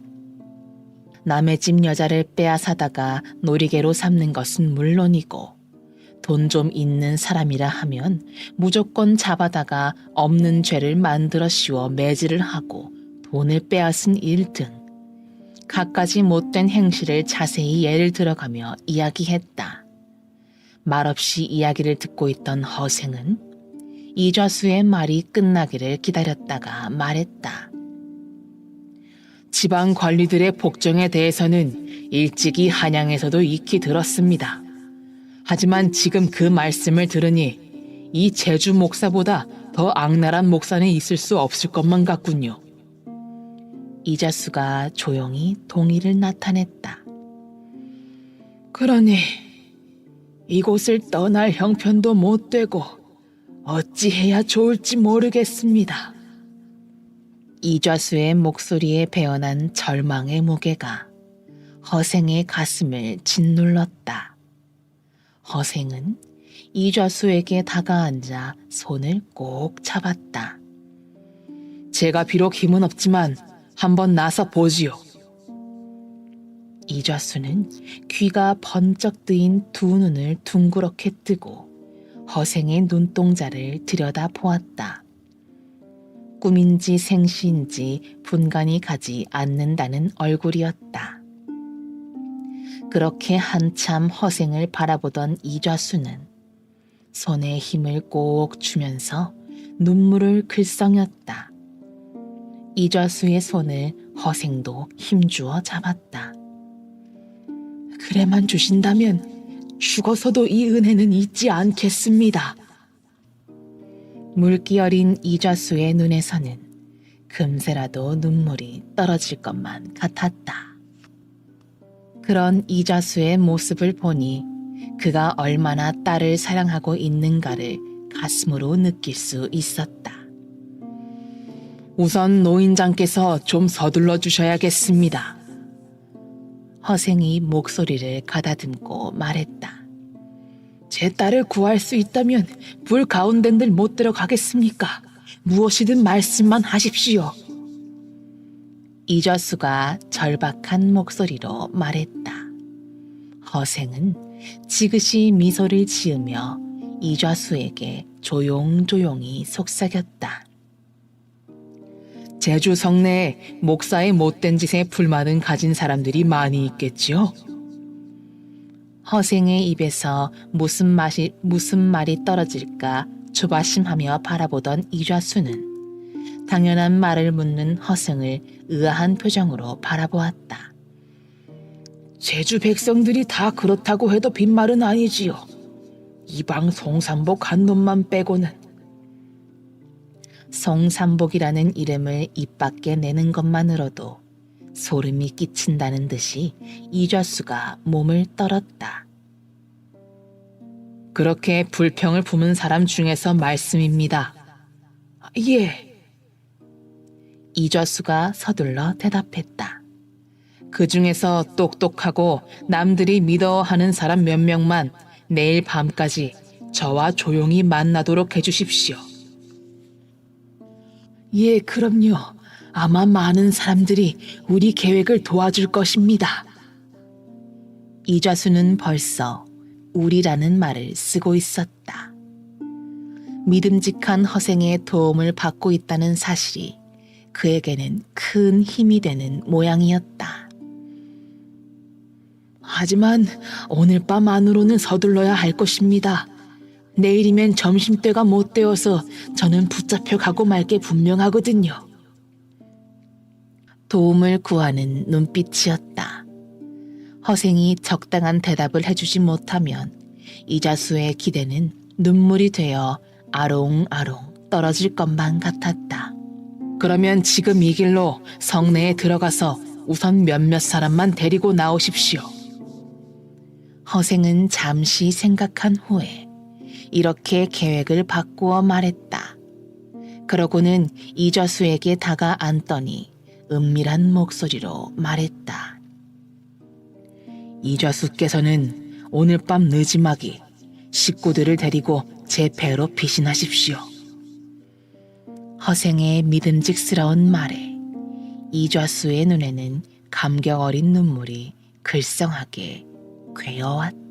남의 집 여자를 빼앗아다가 놀이개로 삼는 것은 물론이고 돈 좀 있는 사람이라 하면 무조건 잡아다가 없는 죄를 만들어 씌워 매질을 하고 돈을 빼앗은 일 등 갖가지 못된 행실을 자세히 예를 들어가며 이야기했다. 말없이 이야기를 듣고 있던 허생은 이좌수의 말이 끝나기를 기다렸다가 말했다. 지방 관리들의 복종에 대해서는 일찍이 한양에서도 익히 들었습니다. 하지만 지금 그 말씀을 들으니 이 제주 목사보다 더 악랄한 목사는 있을 수 없을 것만 같군요. 이좌수가 조용히 동의를 나타냈다. 그러니 이곳을 떠날 형편도 못 되고 어찌해야 좋을지 모르겠습니다. 이좌수의 목소리에 배어난 절망의 무게가 허생의 가슴을 짓눌렀다. 허생은 이좌수에게 다가앉아 손을 꼭 잡았다. 제가 비록 힘은 없지만 한번 나서 보지요. 이좌수는 귀가 번쩍 뜨인 두 눈을 둥그렇게 뜨고 허생의 눈동자를 들여다 보았다. 꿈인지 생시인지 분간이 가지 않는다는 얼굴이었다. 그렇게 한참 허생을 바라보던 이좌수는 손에 힘을 꼭 주면서 눈물을 글썽였다. 이좌수의 손을 허생도 힘주어 잡았다. 그래만 주신다면 죽어서도 이 은혜는 잊지 않겠습니다. 물기 어린 이좌수의 눈에서는 금세라도 눈물이 떨어질 것만 같았다. 그런 이좌수의 모습을 보니 그가 얼마나 딸을 사랑하고 있는가를 가슴으로 느낄 수 있었다. 우선 노인장께서 좀 서둘러 주셔야겠습니다. 허생이 목소리를 가다듬고 말했다. 제 딸을 구할 수 있다면 불 가운데들 못 들어가겠습니까? 무엇이든 말씀만 하십시오. 이좌수가 절박한 목소리로 말했다. 허생은 지그시 미소를 지으며 이좌수에게 조용조용히 속삭였다. 제주 성내에 목사의 못된 짓에 불만은 가진 사람들이 많이 있겠지요? 허생의 입에서 무슨 말이 떨어질까 조바심하며 바라보던 이좌수는 당연한 말을 묻는 허생을 의아한 표정으로 바라보았다. 제주 백성들이 다 그렇다고 해도 빈말은 아니지요. 이방 송삼복 한 놈만 빼고는. 송삼복이라는 이름을 입 밖에 내는 것만으로도 소름이 끼친다는 듯이 이좌수가 몸을 떨었다. 그렇게 불평을 품은 사람 중에서 말씀입니다. 예. 이좌수가 서둘러 대답했다. 그 중에서 똑똑하고 남들이 믿어하는 사람 몇 명만 내일 밤까지 저와 조용히 만나도록 해주십시오. 예, 그럼요. 아마 많은 사람들이 우리 계획을 도와줄 것입니다. 이좌수는 벌써 우리라는 말을 쓰고 있었다. 믿음직한 허생의 도움을 받고 있다는 사실이 그에게는 큰 힘이 되는 모양이었다. 하지만 오늘 밤 안으로는 서둘러야 할 것입니다. 내일이면 점심때가 못 되어서 저는 붙잡혀 가고 말 게 분명하거든요. 도움을 구하는 눈빛이었다. 허생이 적당한 대답을 해주지 못하면 이좌수의 기대는 눈물이 되어 아롱아롱 떨어질 것만 같았다. 그러면 지금 이 길로 성내에 들어가서 우선 몇몇 사람만 데리고 나오십시오. 허생은 잠시 생각한 후에 이렇게 계획을 바꾸어 말했다. 그러고는 이좌수에게 다가앉더니 은밀한 목소리로 말했다. 이좌수께서는 오늘 밤 늦지막이 식구들을 데리고 제 배로 피신하십시오. 허생의 믿음직스러운 말에 이좌수의 눈에는 감격 어린 눈물이 글썽하게 괴어왔다.